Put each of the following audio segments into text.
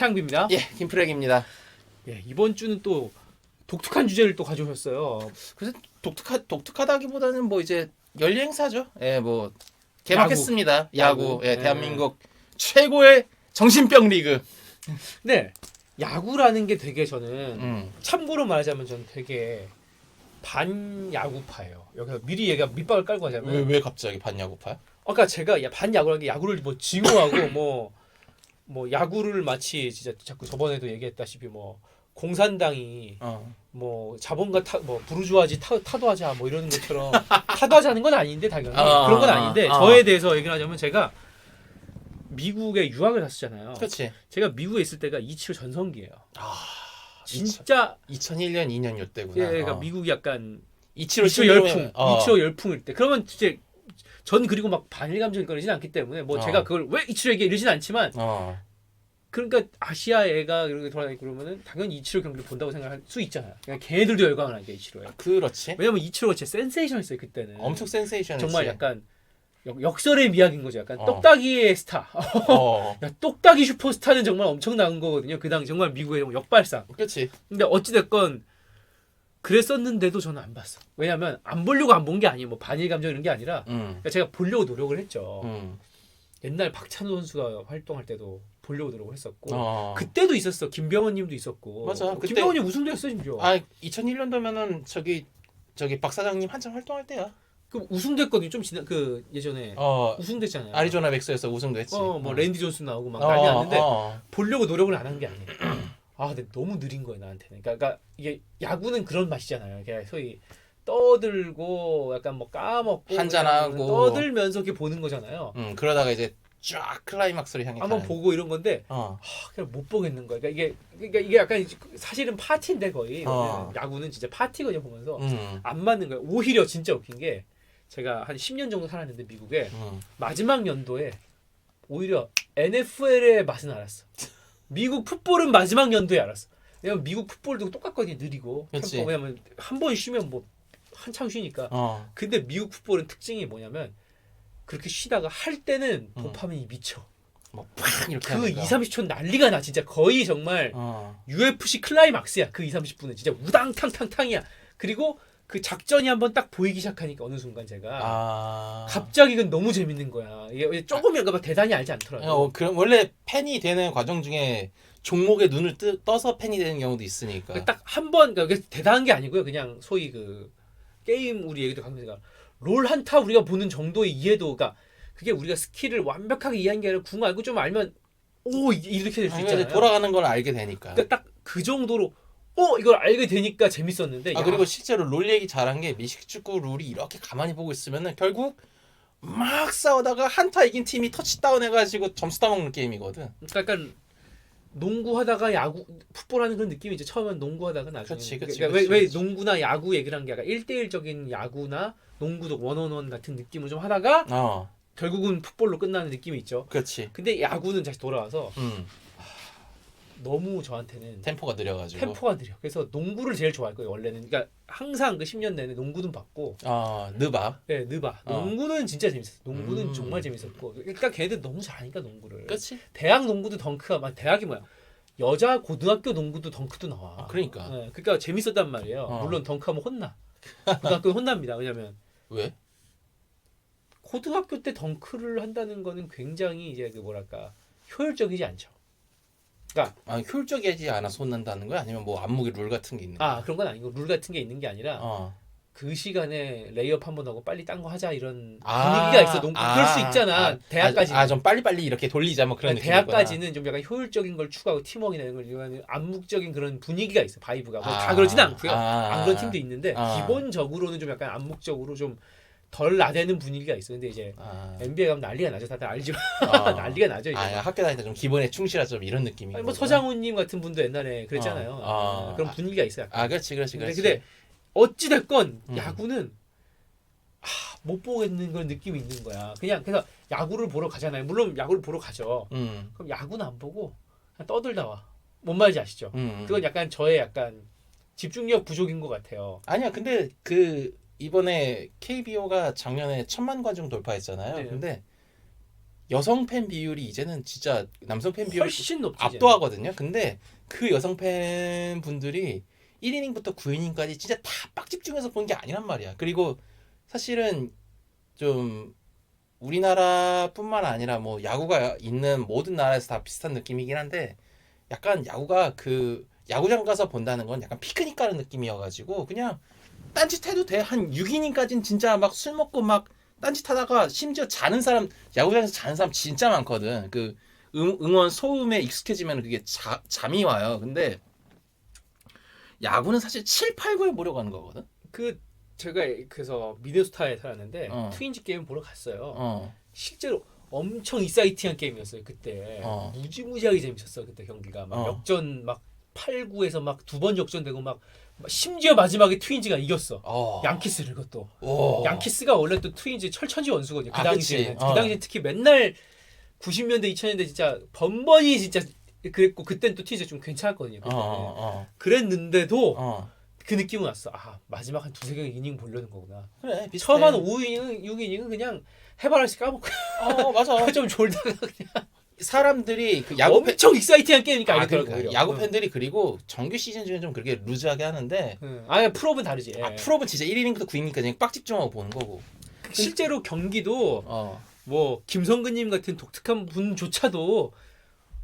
창비입니다. 예, 김프렉입니다. 예, 이번 주는 또 독특한 주제를 또 가져오셨어요. 그래서 독특하다기보다는 뭐 이제 연례 행사죠. 예, 뭐 개막했습니다. 야구. 예, 대한민국 최고의 정신병 리그. 네, 야구라는 게 되게 저는 참고로 말하자면 저는 되게 반야구파예요. 여기서 미리 얘가 밑밥을 깔고 하자면 왜 갑자기 반야구파야? 아까 제가 반야구라는 게 야구를 뭐 증오하고 뭐 야구를 마치 진짜 자꾸 저번에도 얘기했다시피 뭐 공산당이 뭐 자본가 뭐 부르주아지 타도하자 뭐 이러는 것처럼 타도하자는 건 아닌데 당연히 그런 건 아닌데 저에 대해서 얘기를 하자면 제가 미국에 유학을 갔었잖아요. 그렇지. 제가 미국에 있을 때가 이치로 전성기예요. 진짜 2001년 2년 요때구나. 예, 그러니까 미국이 약간 이치로 열풍, 이치로 열풍일 때. 그러면 이제 전 그리고 막 반일 감정이 꺼내지는 않기 때문에 뭐 제가 그걸 왜 이치로에게 이러진 않지만 그러니까 아시아 애가 이렇게 돌아다니고 그러면은 당연히 이치로 경기를 본다고 생각할 수 있잖아요. 그러니까 걔네들도 열광을 하니까 이치로에. 그렇지. 왜냐면 이치로가 진짜 센세이션했어요 그때는. 엄청 센세이션했지. 정말 약간 역설의 미학인 거죠. 약간 똑딱이의 스타. 야, 똑딱이 슈퍼스타는 정말 엄청난 거거든요. 그 당 정말 미국의 역발상. 그렇지. 근데 어찌 됐건 그랬었는데도 저는 안 봤어. 왜냐면 안 보려고 안 본 게 아니에요. 뭐 반일 감정 이런 게 아니라 그러니까 제가 보려고 노력을 했죠. 옛날 박찬호 선수가 활동할 때도 보려고 노력을 했었고 그때도 있었어. 김병헌님도 있었고. 맞아. 그때 김병헌이 우승도 했어 심지어. 2001년도면은 저기 박 사장님 한참 활동할 때야. 그 우승도 했거든요. 좀 지난 그 예전에 우승됐잖아요. 아리조나 맥스에서 우승도 했지. 뭐 랜디 존스 나오고 막 난리 났는데 보려고 노력을 안 한 게 아니에요. 근데 너무 느린 거예요 나한테는. 그러니까 이게 야구는 그런 맛이잖아요. 그냥 소위 떠들고 약간 뭐 까먹고 한잔하고 떠들면서 이렇게 보는 거잖아요. 그러다가 이제 쫙 클라이막스를 향해 한번 보고 이런 건데 그냥 못 보겠는 거예요. 그러니까 이게 약간 사실은 파티인데 거의 야구는 진짜 파티거든요 보면서 안 맞는 거예요. 오히려 진짜 웃긴 게 제가 한 10년 정도 살았는데 미국에 마지막 연도에 오히려 NFL의 맛은 알았어. 미국 풋볼은 마지막 연도에 알았어. 왜냐면 미국 풋볼도 똑같거든요. 느리고. 템포. 왜냐면 한 번 쉬면 뭐 한참 쉬니까. 근데 미국 풋볼은 특징이 뭐냐면 그렇게 쉬다가 할 때는 도파민이 미쳐. 막 팍 이렇게 그 2, 30초 난리가 나. 진짜 거의 정말 UFC 클라이막스야. 그 2, 30분은 진짜 우당탕탕탕이야. 그리고 그 작전이 한번 딱 보이기 시작하니까 어느 순간 제가 갑자기 이건 너무 재밌는 거야. 이게 조금이라도 대단히 알지 않더라고요. 그럼 원래 팬이 되는 과정 중에 종목에 눈을 떠서 팬이 되는 경우도 있으니까. 딱 한 번 그러니까 대단한 게 아니고요. 그냥 소위 그 게임 우리 얘기도 가면서 롤 한타 우리가 보는 정도의 이해도가 그게 우리가 스킬을 완벽하게 이해한 게 아니라 궁 알고 좀 알면 이렇게 될 수 있잖아요. 돌아가는 걸 알게 되니까. 그러니까 딱 그 정도로 이걸 알게 되니까 재밌었는데. 그리고 실제로 롤 얘기 잘한 게 미식축구 룰이 이렇게 가만히 보고 있으면은 결국 막 싸우다가 한타 이긴 팀이 터치다운 해가지고 점수 따먹는 게임이거든. 그러니까 약간 농구하다가 야구 풋볼하는 그런 느낌이죠. 처음엔 농구하다가 나중에. 그러니까 왜 농구나 야구 얘기를 한 게 약간 1대1적인 야구나 농구도 원원원 같은 느낌을 좀 하다가 결국은 풋볼로 끝나는 느낌이 있죠. 그렇지. 근데 야구는 다시 돌아와서 너무 저한테는 템포가 느려가지고. 그래서 농구를 제일 좋아할 거예요 원래는. 그러니까 항상 그 10년 내내 농구는 봤고. 느바. 네, 느바. 농구는 진짜 재밌었어. 농구는 정말 재밌었고. 그러니까 걔네들 너무 잘하니까 농구를. 그렇지. 대학 농구도 덩크가 막 대학이 뭐야? 여자 고등학교 농구도 덩크도 나와. 그러니까. 네, 그러니까 재밌었단 말이에요. 물론 덩크하면 혼나. 고등학교 혼납니다. 왜냐면 왜? 고등학교 때 덩크를 한다는 거는 굉장히 이제 그 뭐랄까 효율적이지 않죠. 그러니까 효율적이지 않아서 혼난다는 거야? 아니면 뭐 안무기 룰 같은 게 있는 거야? 그런 건 아니고 룰 같은 게 있는 게 아니라 그 시간에 레이업 한번 하고 빨리 딴 거 하자 이런 분위기가 있어. 그럴 수 있잖아. 대학까지. 좀 빨리빨리 이렇게 돌리자 뭐 그런 느낌이구나. 대학까지는 좀 약간 효율적인 걸 추구하고 팀워크나 이런 걸 암묵적인 그런 분위기가 있어. 바이브가. 뭐 다 그러지는 않고요. 안 그런 팀도 있는데 기본적으로는 좀 약간 암묵적으로 좀 덜 나대는 분위기가 있어. 근데 이제 NBA 가면 난리가 나죠. 다들 알지만 난리가 나죠. 이제. 학교 다닐 때 좀 기본에 충실하자 좀 이런 느낌이. 뭐 서장훈님 같은 분도 옛날에 그랬잖아요. 그런 분위기가 있어요. 그렇지. 근데 어찌 됐건 야구는 못 보겠는 그런 느낌이 있는 거야. 그냥 그래서 야구를 보러 가잖아요. 물론 야구를 보러 가죠. 그럼 야구는 안 보고 그냥 떠들다 와. 뭔 말인지 아시죠? 그건 약간 저의 약간 집중력 부족인 것 같아요. 아니야, 근데 이번에 KBO가 작년에 1,000만 관중 돌파했잖아요. 네. 근데 여성 팬 비율이 이제는 진짜 남성 팬 비율이 훨씬 높지. 압도하거든요. 근데 그 여성 팬 분들이 1이닝부터 9이닝까지 진짜 다 빡 집중해서 본 게 아니란 말이야. 그리고 사실은 좀 우리나라뿐만 아니라 뭐 야구가 있는 모든 나라에서 다 비슷한 느낌이긴 한데 약간 야구가 그 야구장 가서 본다는 건 약간 피크닉 가는 느낌이어가지고 그냥 딴짓해도 돼. 한 6이닝까지는 진짜 막 술 먹고 막 딴짓하다가 심지어 자는 사람 야구장에서 자는 사람 진짜 많거든. 그 응원 소음에 익숙해지면 그게 잠이 와요. 근데 야구는 사실 7, 8, 9에 보려고 하는 거거든. 그 제가 그래서 미네소타에 살았는데 트윈즈 게임 보러 갔어요. 실제로 엄청 익사이팅한 게임이었어요 그때. 무지무지하게 재밌었어 그때 경기가. 막 역전 막 8, 9에서 막 두 번 역전되고 막 심지어 마지막에 트윈즈가 이겼어. 양키스를 그것도. 양키스가 원래 또 트윈즈 철천지 원수거든요. 그 당시에. 그 당시에 특히 맨날 90년대 2000년대 진짜 번번이 진짜 그랬고 그땐 또 트윈즈 좀 괜찮았거든요. 그랬는데도 그 느낌은 왔어. 아 마지막 한 두세 개 이닝 보려는 거구나. 그래 비슷해. 처음 한 5이닝 6이닝은 그냥 해바라시 까먹고 맞아. 좀 졸다가 그냥 사람들이 그 야구 엄청 익사이팅한 게임이니까 알겠더라고요. 그러니까. 야구 팬들이 그리고 정규 시즌 중에 좀 그렇게 루즈하게 하는데 프로는 다르지. 프로는 진짜 1이닝부터 9이닝까지 그냥 빡 집중하고 보는 거고. 실제로 경기도 뭐 김성근님 같은 독특한 분조차도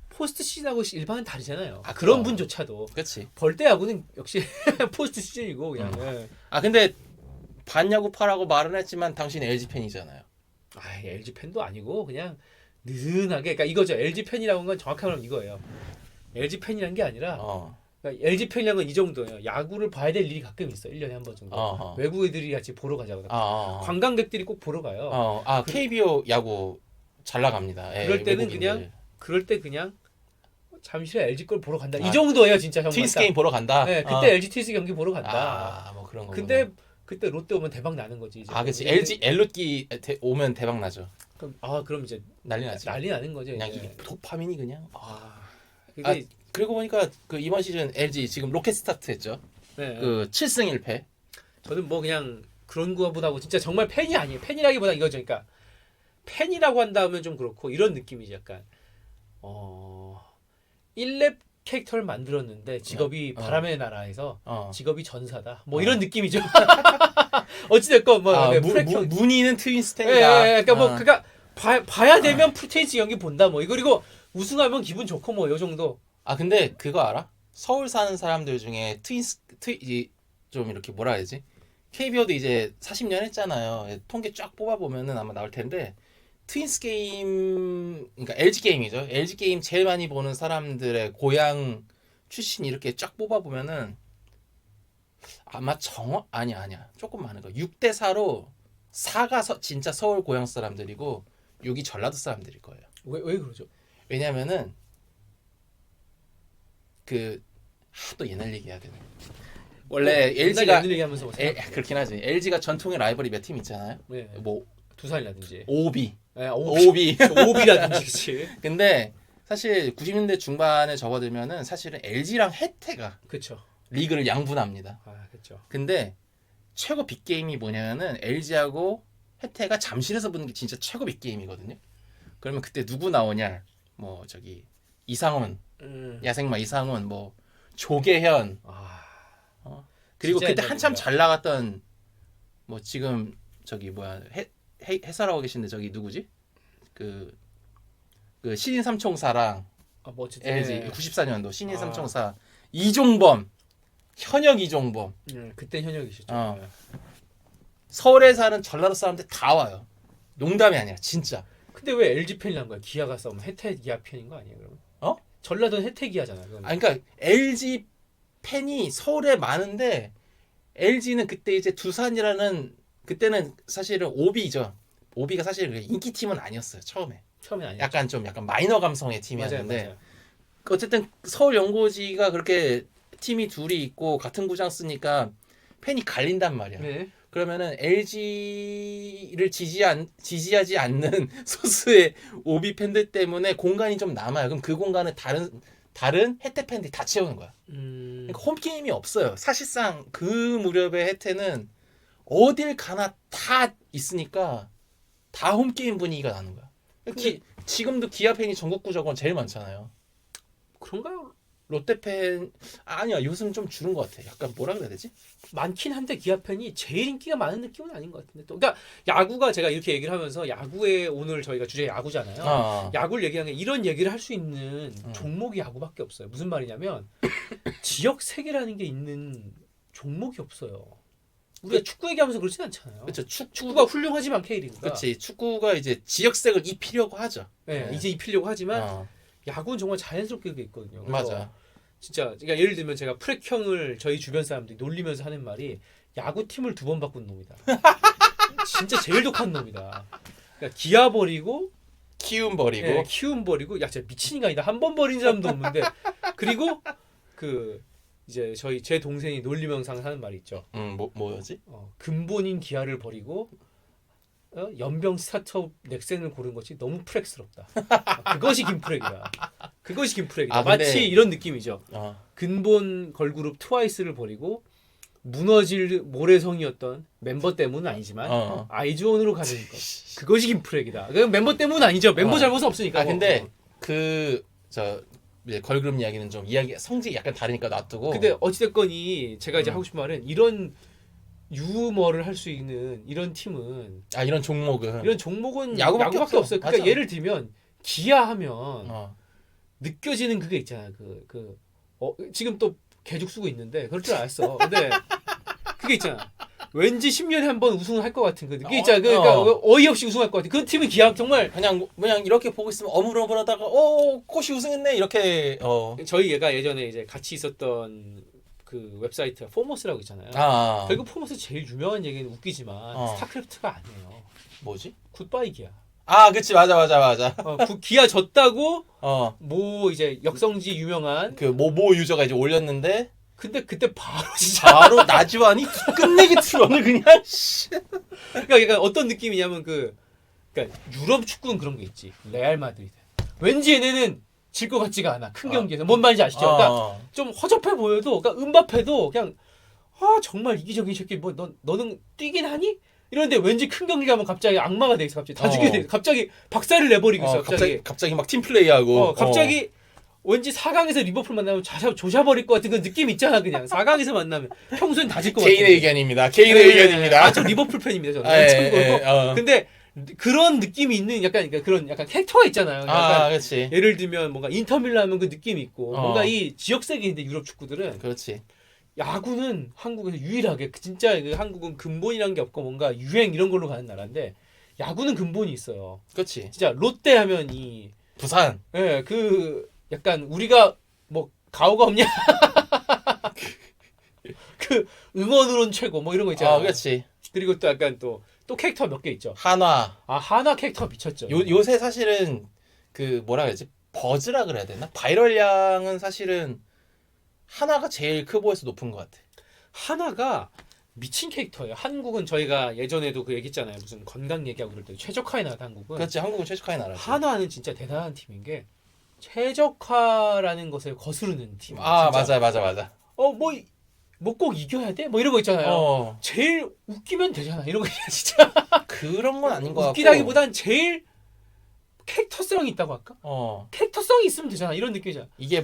포스트 시즌하고 일반은 다르잖아요. 그런 분조차도. 그렇지. 벌떼 야구는 역시 포스트 시즌이고 그냥. 근데 반야구파라고 말은 했지만 당신 LG 팬이잖아요. LG 팬도 아니고 그냥 느슨하게. 그러니까 이거죠. LG 팬이라는 건 정확하게 말하면 이거예요. LG 팬이란 게 아니라 그러니까 LG 팬이라는 건 이 정도예요. 야구를 봐야 될 일이 가끔 있어. 1년에 한 번 정도. 외국 애들이 같이 보러 가자고. 관광객들이 꼭 보러 가요. KBO 야구 잘 나갑니다. 그럴 때는 그냥 잠시 LG 걸 보러 간다. 이 정도예요, 진짜 정말. 트윈스 게임 보러 간다. 네, 그때 LG 트윈스 경기 보러 간다. 뭐 그런 거. 근데 그때 롯데 오면 대박 나는 거지. 이제. 그렇지. LG 엘롯기 오면 대박 나죠. 그럼 이제 난리 나지. 난리 나는 거죠. 그냥 이게 도파민이 그냥. 그리고 보니까 그 이번 시즌 LG 지금 로켓 스타트했죠. 네. 그 7승 1패. 저는 뭐 그냥 그런 거보다고 진짜 정말 팬이 아니에요. 팬이라기보다 이거죠. 그러니까 팬이라고 한다면 좀 그렇고 이런 느낌이지 약간. 1렙 캐릭터를 만들었는데 직업이 바람의 나라에서 직업이 전사다. 뭐 이런 느낌이죠. 어찌됐건 문희는 트윈스텐이다. 그러니까 봐야 되면 프로테이지 경기 본다. 뭐 이거 그리고 우승하면 기분 좋고 뭐 요 정도. 근데 그거 알아? 서울 사는 사람들 중에 좀 이렇게 뭐라 해야 되지? KBO도 이제 40년 했잖아요. 통계 쫙 뽑아보면은 아마 나올 텐데 트윈스 게임, 그러니까 LG 게임이죠. LG 게임 제일 많이 보는 사람들의 고향 출신 이렇게 쫙 뽑아보면은 아마 아니야. 조금 많은 거. 6대 4로 4가 진짜 서울 고향 사람들이고 6이 전라도 사람들일 거예요. 왜 그러죠? 왜냐면은 또 옛날 얘기해야 되네. 원래 LG가 얘기하면서 그렇긴 하지. LG가 전통의 라이벌이 몇 팀 있잖아요. 네. 뭐 두산이라든지 오비. 오비라든지 그치. 근데 사실 90년대 중반에 접어들면은 사실은 LG랑 해태가 그렇죠. 리그를 양분합니다. 그렇죠. 근데 최고 빅게임이 뭐냐면은 LG하고 해태가 잠실에서 보는 게 진짜 최고 빅게임이거든요. 그러면 그때 누구 나오냐? 뭐 저기 이상훈, 야생마 이상훈, 뭐 조계현. 그리고 그때 한참 잘 나갔던 뭐 지금 저기 뭐야 해설하고 계신데 저기 누구지? 그 신인 삼총사랑 LG 94년도 신인 삼총사 이종범, 현역 이종범. 그때 현역이셨죠. 서울에 사는 전라도 사람들 다 와요. 농담이 아니야, 진짜. 근데 왜 LG 팬이란 거야? 기아가 싸우면 혜태 기아 팬인 거 아니에요, 그러면? 전라도는 혜태 기아잖아. 그러니까 LG 팬이 서울에 많은데 LG는 그때 이제 두산이라는 그때는 사실은 오비죠. 오비가 사실 인기 팀은 아니었어요. 처음엔 아니었죠. 약간 마이너 감성의 팀이었는데 맞아요. 어쨌든 서울 연고지가 그렇게 팀이 둘이 있고 같은 구장 쓰니까 팬이 갈린단 말이야. 네. 그러면은 LG를 지지하지 않는 소수의 오비 팬들 때문에 공간이 좀 남아요. 그럼 그 공간을 다른 해태 팬들이 다 채우는 거야. 그러니까 홈게임이 없어요. 사실상 그 무렵의 해태는 어딜 가나 다 있으니까 다 홈게임 분위기가 나는 거야. 지금도 기아 팬이 전국 구적원 제일 많잖아요. 그런가요? 롯데 팬 아니야. 요즘 좀 줄은 것 같아. 약간 뭐라 그래야 되지? 많긴 한데 기아 팬이 제일 인기가 많은 느낌은 아닌 것 같은데 또 그러니까 야구가 제가 이렇게 얘기를 하면서 야구에 오늘 저희가 주제 야구잖아요. 야구를 얘기하는 게 이런 얘기를 할 수 있는 종목이 야구밖에 없어요. 무슨 말이냐면 지역 세계라는 게 있는 종목이 없어요. 우리가 축구 얘기하면서 그렇진 않잖아요. 그렇죠. 축구가 훌륭하지만 K리그가. 그렇지. 축구가 이제 지역색을 입히려고 하죠. 네, 이제 입히려고 하지만 야구는 정말 자연스럽게 그게 있거든요. 맞아. 진짜 그러니까 예를 들면 제가 프렉형을 저희 주변 사람들이 놀리면서 하는 말이 야구팀을 2번 바꾼 놈이다. 진짜 제일 독한 놈이다. 그러니까 기아 버리고 키움 버리고 키움 버리고 야 진짜 미친 인간이다. 한 번 버린 사람도 없는데 그리고 그 이제 제 동생이 논리명상 하는 말이 있죠. 뭐였지? 근본인 기아를 버리고 연병 스타트업 넥센을 고른 것이 너무 프렉스럽다. 그것이 김프렉이다. 그것이 김프렉이다. 근데... 마치 이런 느낌이죠. 근본 걸그룹 트와이스를 버리고 무너질 모래성이었던 멤버 때문은 아니지만 아이즈원으로 가는 것. 그것이 김프렉이다. 그 멤버 때문은 아니죠. 멤버 잘못은 없으니까. 근데 이제 걸그룹 이야기는 좀 성질이 약간 다르니까 놔두고. 근데 어찌됐건이 제가 이제 하고 싶은 말은 이런 유머를 할 수 있는 이런 팀은 이런 종목은 야구밖에 없어요. 그러니까 맞아. 예를 들면 기아 하면 느껴지는 그게 있잖아. 지금 또 개죽 쓰고 있는데 그럴 줄 알았어. 근데 그게 있잖아. 왠지 10년에 한 번 우승을 할 것 같은 그 느낌 있잖아. 그러니까 어이없이 우승할 것 같아. 그 팀은 기아 정말 그냥 이렇게 보고 있으면 어물어물하다가 꽃이 우승했네 이렇게. 저희 얘가 예전에 이제 같이 있었던 그 웹사이트 포머스라고 있잖아요. 결국 포머스 제일 유명한 얘기는 웃기지만 스타크래프트가 아니에요. 뭐지? 굿바이 기아. 그치 맞아. 기아 졌다고 이제 역성지 유명한 그 모 유저가 이제 올렸는데 근데 그때 바로 바로 나지완이 끝내기 트런을 그냥 그러니까 어떤 느낌이냐면 그러니까 유럽 축구는 그런 게 있지. 레알 마드리드. 왠지 얘네는 질 것 같지가 않아. 큰 경기에서. 뭔 말인지 아시죠? 그러니까 좀 허접해 보여도 그러니까 음바페도 그냥 정말 이기적인 새끼 뭐 너는 뛰긴 하니? 이런데 왠지 큰 경기 가면 갑자기 악마가 돼 있어. 갑자기 다 죽게 돼 있어. 갑자기 박살을 내버리고 있어. 갑자기 막 팀플레이하고 갑자기 왠지 4강에서 리버풀 만나면 조져버릴 것 같은 그 느낌 있잖아. 그냥 4강에서 만나면 평소엔 다 질 것 같아. 개인의 의견입니다. 의견입니다. 저 리버풀 팬입니다. 저는. 근데 그런 느낌이 있는 약간 캐릭터가 있잖아요. 그렇지. 예를 들면 뭔가 인터밀란 하면 그 느낌이 있고 뭔가 이 지역 세계인데 유럽 축구들은 그렇지. 야구는 한국에서 유일하게 진짜 한국은 근본이란 게 없고 뭔가 유행 이런 걸로 가는 나라인데 야구는 근본이 있어요. 그렇지. 진짜 롯데 하면 이 부산. 약간 우리가 뭐 가오가 없냐? 그 응원으론 최고 뭐 이런 거 있잖아. 그렇지. 그리고 또 약간 또 캐릭터 몇 개 있죠. 한화. 한화 캐릭터 미쳤죠. 요새 사실은 그 뭐라 그러지? 버즈라 그래야 되나? 바이럴량은 사실은 한화가 제일 크보에서 높은 것 같아. 한화가 미친 캐릭터예요. 한국은 저희가 예전에도 그 얘기했잖아요. 무슨 건강 얘기하고 그럴 때 최적화의 나라 한국은. 그렇지. 한국은 최적화의 나라지. 한화는 진짜 대단한 팀인 게 최적화라는 것을 거스르는 팀. 맞아. 뭐 꼭 이겨야 돼? 뭐 이런 거 있잖아요. 제일 웃기면 되잖아. 이런 거 진짜. 그런 건 아닌 것 같고. 웃기다기보단 제일 캐릭터성이 있다고 할까? 캐릭터성이 있으면 되잖아. 이런 느낌이잖아. 이게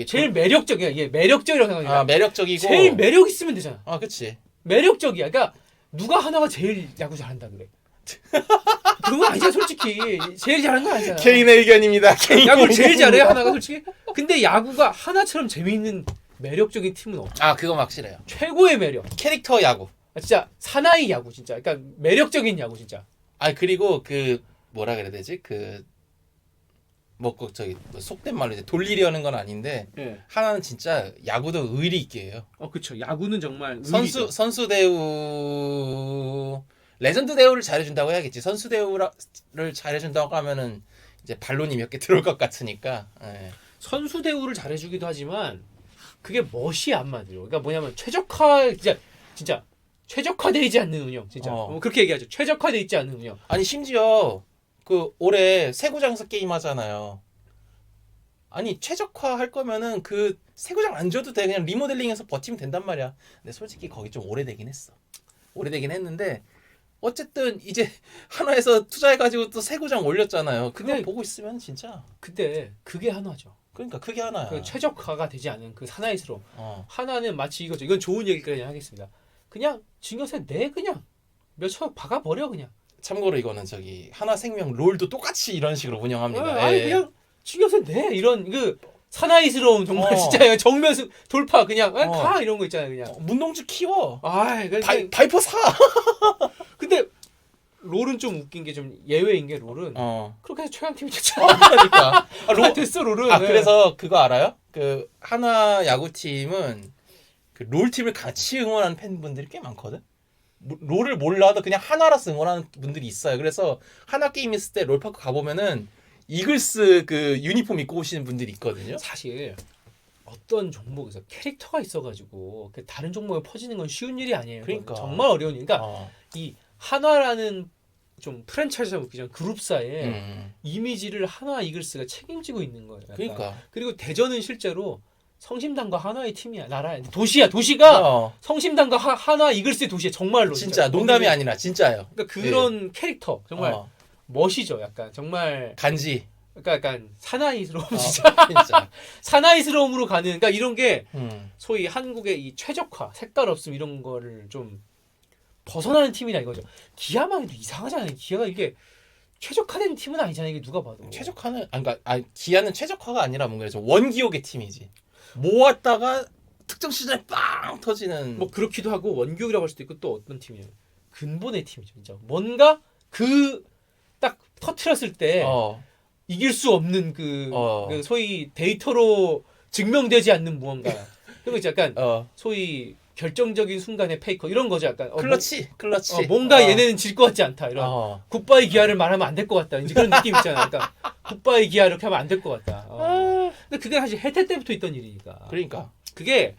제일 매력적이야. 이게 매력적이라고 생각해. 매력적이고. 제일 매력 있으면 되잖아. 그렇지. 매력적이야. 그러니까 누가 하나가 제일 야구 잘한다 그래. 그건 아니잖아. 솔직히 제일 잘하는 건 아니잖아. 개인의 의견입니다. 야구를 제일 잘해 하나가 솔직히. 근데 야구가 하나처럼 재미있는 매력적인 팀은 없죠. 그건 확실해요. 최고의 매력. 캐릭터 야구. 진짜 사나이 야구 진짜. 그러니까 매력적인 야구 진짜. 그리고 그 뭐라 그래야 되지? 속된 말로 이제 돌리려는 건 아닌데 하나는 진짜 야구도 의리 있게 해요. 그렇죠. 야구는 정말 선수 대우 레전드 대우를 잘해준다고 해야겠지. 선수 대우를 잘해준다고 하면은 이제 반론이 몇 개 들어올 것 같으니까. 선수 대우를 잘해주기도 하지만 그게 멋이 안 맞아요. 그러니까 뭐냐면 최적화 진짜 최적화되지 않는 운영 진짜 그렇게 얘기하죠. 최적화돼 있지 않는 운영. 아니 심지어 그 올해 세구장에서 게임 하잖아요. 아니 최적화 할 거면은 그 세구장 안 줘도 돼. 그냥 리모델링해서 버티면 된단 말이야. 근데 솔직히 거기 좀 오래되긴 했어. 오래되긴 했는데 어쨌든 이제 하나에서 투자해가지고 또 새 구장 올렸잖아요. 그거 근데- 보고 있으면 진짜 근데 그게 하나죠. 그러니까 그게 하나야. 그 최적화가 되지 않은 그 사나이스러움. 어. 하나는 마치 이거죠. 이건 좋은 얘기까지 하겠습니다. 그냥 진격세 내 그냥 몇천 박아버려 그냥. 참고로 이거는 저기 하나생명 롤도 똑같이 이런 식으로 운영합니다. 아니 예. 그냥 진격세 내 이런 그 사나이스러운 정말 어. 진짜 정면 돌파 그냥 어. 가 이런 거 있잖아요 그냥. 문동주 키워. 아, 바이퍼 사. 근데 롤은 좀 웃긴 게 좀 예외인 게 롤은 어. 그렇게 해서 최강팀이 됐잖아. 그러니까. 됐어 롤은. 아 네. 그래서 그거 알아요? 그 하나 야구팀은 그 롤팀을 같이 응원하는 팬분들이 꽤 많거든. 롤을 몰라도 그냥 하나라서 응원하는 분들이 있어요. 그래서 하나 게임 있을 때 롤파크 가보면은 이글스 그 유니폼 입고 오시는 분들이 있거든요. 사실 어떤 종목에서 캐릭터가 있어가지고 그 다른 종목에 퍼지는 건 쉬운 일이 아니에요. 그러니까. 정말 어려운 일. 그러니까 어. 이 한화라는 좀 프랜차이즈가 웃기잖아. 그룹사의 음. 이미지를 한화 이글스가 책임지고 있는 거예요. 약간. 그러니까. 그리고 대전은 실제로 성심당과 한화의 팀이야. 나라야. 도시가 어. 성심당과 한화 이글스의 도시야. 정말로. 진짜 농담이 아니라 진짜예요. 그러니까 그런 캐릭터 정말 어. 멋이죠. 약간 정말 간지. 그러니까 약간 사나이스러움 진짜 진짜. 사나이스러움으로 가는 그러니까 이런 게 음. 소위 한국의 이 최적화, 색깔 없음 이런 거를 좀 벗어나는 팀이다 이거죠. 기아만 해도 이상하잖아요. 기아가 이게 최적화된 팀은 아니잖아요. 이게 누가 봐도. 최적화는 그러니까 기아는 최적화가 아니라 뭔가 좀 원기옥의 팀이지. 모았다가 특정 시즌에 빵 터지는. 뭐 그렇기도 하고 원기옥이라고 할 수도 있고 또 어떤 팀이냐면 근본의 팀이죠. 진짜 뭔가 그 딱 터트렸을 때 어. 이길 수 없는 그 어. 소위 데이터로 증명되지 않는 무언가. 그리고 이제 약간 소위 결정적인 순간의 페이커 이런 거죠. 약간 클러치. 뭔가 얘네는 질 것 같지 않다. 이런 굿바이 기아를 말하면 안 될 것 같다. 이제 그런 느낌 있잖아. 그러니까 굿바이 기아 이렇게 하면 안 될 것 같다. 근데 그게 사실 해태 때부터 있던 일이니까. 그러니까. 그게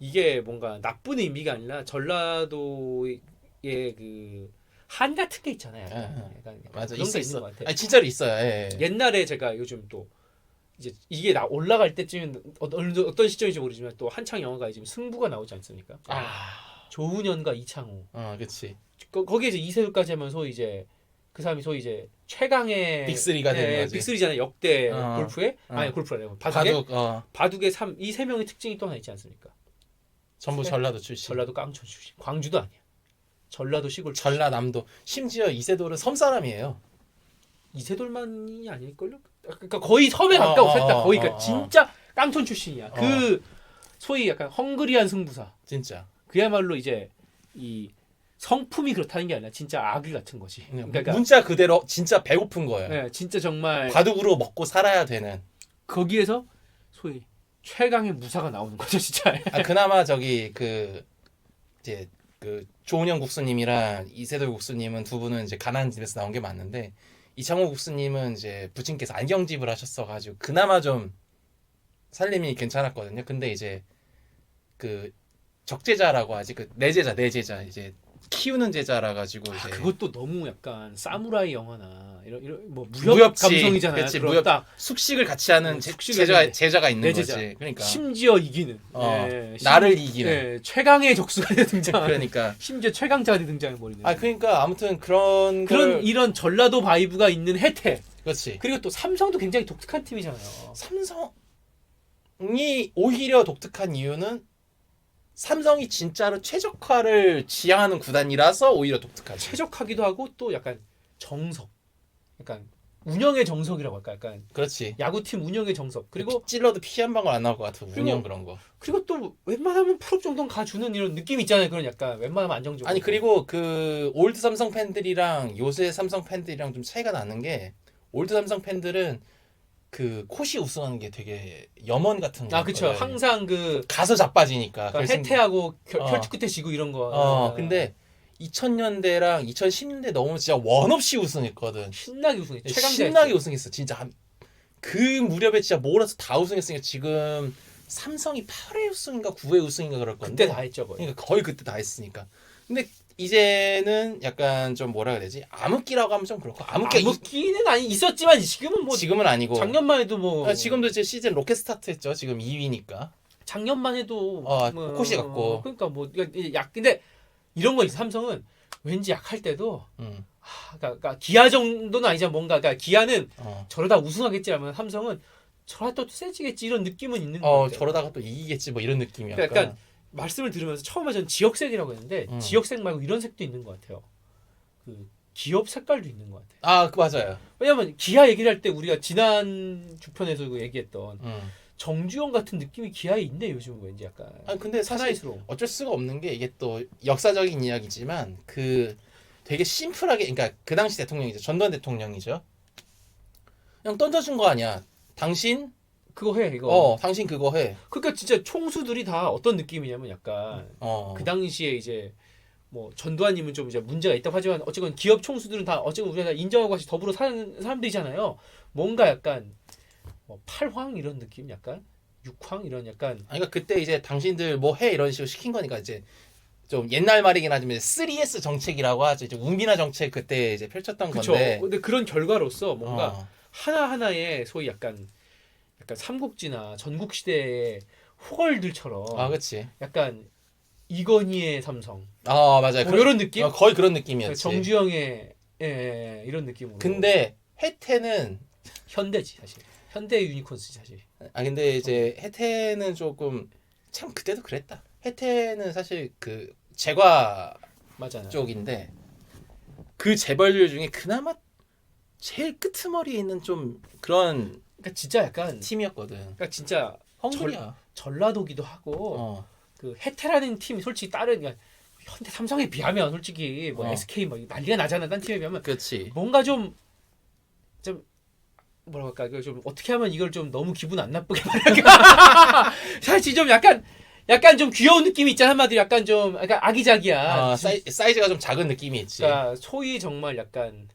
이게 뭔가 나쁜 의미가 아니라 전라도의 그 한 같은 게 있잖아요. 약간 맞아. 그런 게 있어. 있는 것 같아. 아니 진짜로 있어요. 예. 옛날에 제가 요즘 또 이제 이게 올라갈 때쯤 어떤 시점인지 모르지만 또 한창 영화가 지금 승부가 나오지 않습니까? 조훈현과 이창호. 그렇지. 거기에 이제 이세돌까지 하면서 이제 그 사람이 소위 이제 최강의 빅3가 되는 거지. 빅3잖아요. 역대 골프에 아니 골프 아니고 바둑의 이 세 명의 특징이 또 하나 있지 않습니까? 전부 전라도 출신. 전라도 깡촌 출신. 광주도 아니야. 전라도 시골 출신. 전라남도. 심지어 이세돌은 섬 사람이에요. 이세돌만이 아닐걸요? 그러니까 거의 섬에 가까워 살짝 거의 그러니까 진짜 깡촌 출신이야. 그 소위 약간 헝그리한 승부사. 진짜. 그야말로 이제 이 성품이 그렇다는 게 아니라 진짜 아기 같은 거지. 그러니까 문자 그대로 진짜 배고픈 거예요. 네, 진짜 정말 바둑으로 먹고 살아야 되는. 거기에서 소위 최강의 무사가 나오는 거죠, 진짜. 그나마 저기 이제 조은영 국수님이랑 이세돌 국수님은 두 분은 이제 가난한 집에서 나온 게 맞는데 이창호 국수님은 이제 부친께서 안경집을 하셨어가지고 그나마 좀 살림이 괜찮았거든요. 근데 이제 그 적제자라고 하지 내 제자 이제 키우는 제자라 가지고 이제 그것도 너무 약간 사무라이 영화나 이런 뭐 무협 감성이잖아요. 그치, 그런 무협 딱 숙식을 같이 하는 제자가 있는 거지. 그러니까 심지어 이기는 나를 이기는 최강의 적수가 등장. 그러니까 심지어 최강자가 등장해 버리는. 그러니까 아무튼 그런 이런 전라도 바이브가 있는 혜태. 그렇지. 그리고 또 삼성도 굉장히 독특한 팀이잖아요. 삼성이 오히려 독특한 이유는 삼성이 진짜로 최적화를 지향하는 구단이라서 오히려 독특하죠. 최적하기도 하고 또 약간 정석, 약간 운영의 정석이라고 할까, 약간 그렇지. 야구팀 운영의 정석. 그리고 찔러도 피 한 방울 안 나올 것 같은 운영 그런 거. 그리고 또 웬만하면 풀업 정도는 가주는 이런 느낌 있잖아요. 그런 약간 웬만하면 안정적으로. 아니 그리고 그 올드 삼성 팬들이랑 요새 삼성 팬들이랑 좀 차이가 나는 게 올드 삼성 팬들은 그 코시 우승하는 게 되게 염원 같은 거. 그렇죠. 항상 가서 자빠지니까. 해태하고 혈투 끝에 지고 이런 거. 근데 2000년대랑 2010년대 너무 진짜 원 없이 우승했거든. 신나게 우승했어. 신나게 우승했어. 진짜 그 무렵에 진짜 몰아서 다 우승했으니까 지금 삼성이 8회 우승인가 9회 우승인가 그럴 건데. 그때 다 했죠 거의. 그러니까 거의 그때 다 했으니까. 근데 이제는 약간 좀 뭐라 그래야지 암흑기라고 하면 좀 그렇고 암흑기는 있었지만 지금은 아니고 작년만 해도 지금도 이제 시즌 로켓 스타트했죠. 지금 2위니까. 작년만 해도 코시 같고. 그러니까 근데 이런 거 있어. 삼성은 왠지 약할 때도 그러니까 기아 정도는 아니지만 뭔가 그러니까 기아는 저러다 우승하겠지만 삼성은 저러다 또 세지겠지 이런 느낌은 있는 것 같아요. 저러다가 또 이기겠지 뭐 이런 느낌이야. 그러니까 약간 말씀을 들으면서 처음에 전 지역색이라고 했는데 지역색 말고 이런 색도 있는 것 같아요. 그 기업 색깔도 있는 것 같아요. 맞아요. 왜냐면 기아 얘기를 할 때 우리가 지난 주편에서 얘기했던 정주영 같은 느낌이 기아에 있네 요즘 왠지 약간. 근데 사실 어쩔 수가 없는 게 이게 또 역사적인 이야기지만 그 되게 심플하게 그러니까 그 당시 대통령이죠. 전두환 대통령이죠. 그냥 던져준 거 아니야. 당신 그거 해 이거. 당신 그거 해. 그러니까 진짜 총수들이 다 어떤 느낌이냐면 약간 그 당시에 이제 뭐 전두환님은 좀 이제 문제가 있다고 하지만 어쨌건 기업 총수들은 다 어쨌건 우리가 다 인정하고 같이 더불어 사는 사람들이잖아요. 뭔가 약간 뭐 팔황 이런 느낌 약간 육황 이런 약간. 그러니까 그때 이제 당신들 뭐 해 이런 식으로 시킨 거니까 이제 좀 옛날 말이긴 하지만 3S 정책이라고 하죠. 이제 운비나 정책 그때 이제 펼쳤던 그쵸. 건데. 근데 그런 결과로서 뭔가 하나하나의 소위 약간 삼국지나 전국 시대의 호걸들처럼 그렇지. 약간 이건희의 삼성. 맞아요. 뭐 이런 느낌? 거의 그런 느낌이었지. 정주영의 이런 느낌으로. 근데 해태는 현대지 사실. 현대 유니콘스지 사실. 근데 이제 해태는 조금 참 그때도 그랬다. 해태는 사실 그 제과 맞아요. 쪽인데 그 재벌들 중에 그나마 제일 끄트머리에 있는 좀 그런 그러니까 진짜 약간 팀이었거든. 그러니까 진짜 헝그리야. 전라도기도 하고 그 해태라는 팀이 솔직히 다른 그러니까 현대 삼성에 비하면 솔직히 뭐 SK 뭐 난리가 나잖아. 딴 팀에 비하면. 그렇지. 뭔가 좀 뭐라고 할까? 이거 좀 어떻게 하면 이걸 좀 너무 기분 안 나쁘게 말할까? 사실 좀 약간 좀 귀여운 느낌이 있잖아. 한마디로 약간 좀 약간 아기자기한. 사이즈가 좀 작은 느낌이 있지. 그러니까 소위 정말 약간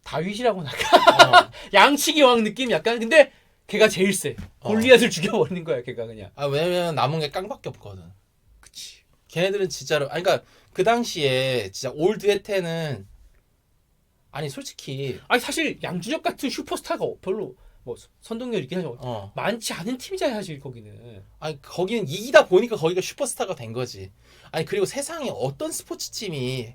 다윗이라고나 할까? 양치기 왕 느낌 약간. 근데 걔가 제일 세. 골리앗을 죽여버리는 거야. 걔가 그냥. 왜냐면 남은 게 깡밖에 없거든. 그치. 걔네들은 진짜로 그러니까 그 당시에 진짜 올드 해태는 솔직히 사실 양준혁 같은 슈퍼스타가 별로 뭐 선동열 있긴 하죠. 많지 않은 팀이잖아요 사실 거기는. 거기는 이기다 보니까 거기가 슈퍼스타가 된 거지. 그리고 세상에 어떤 스포츠 팀이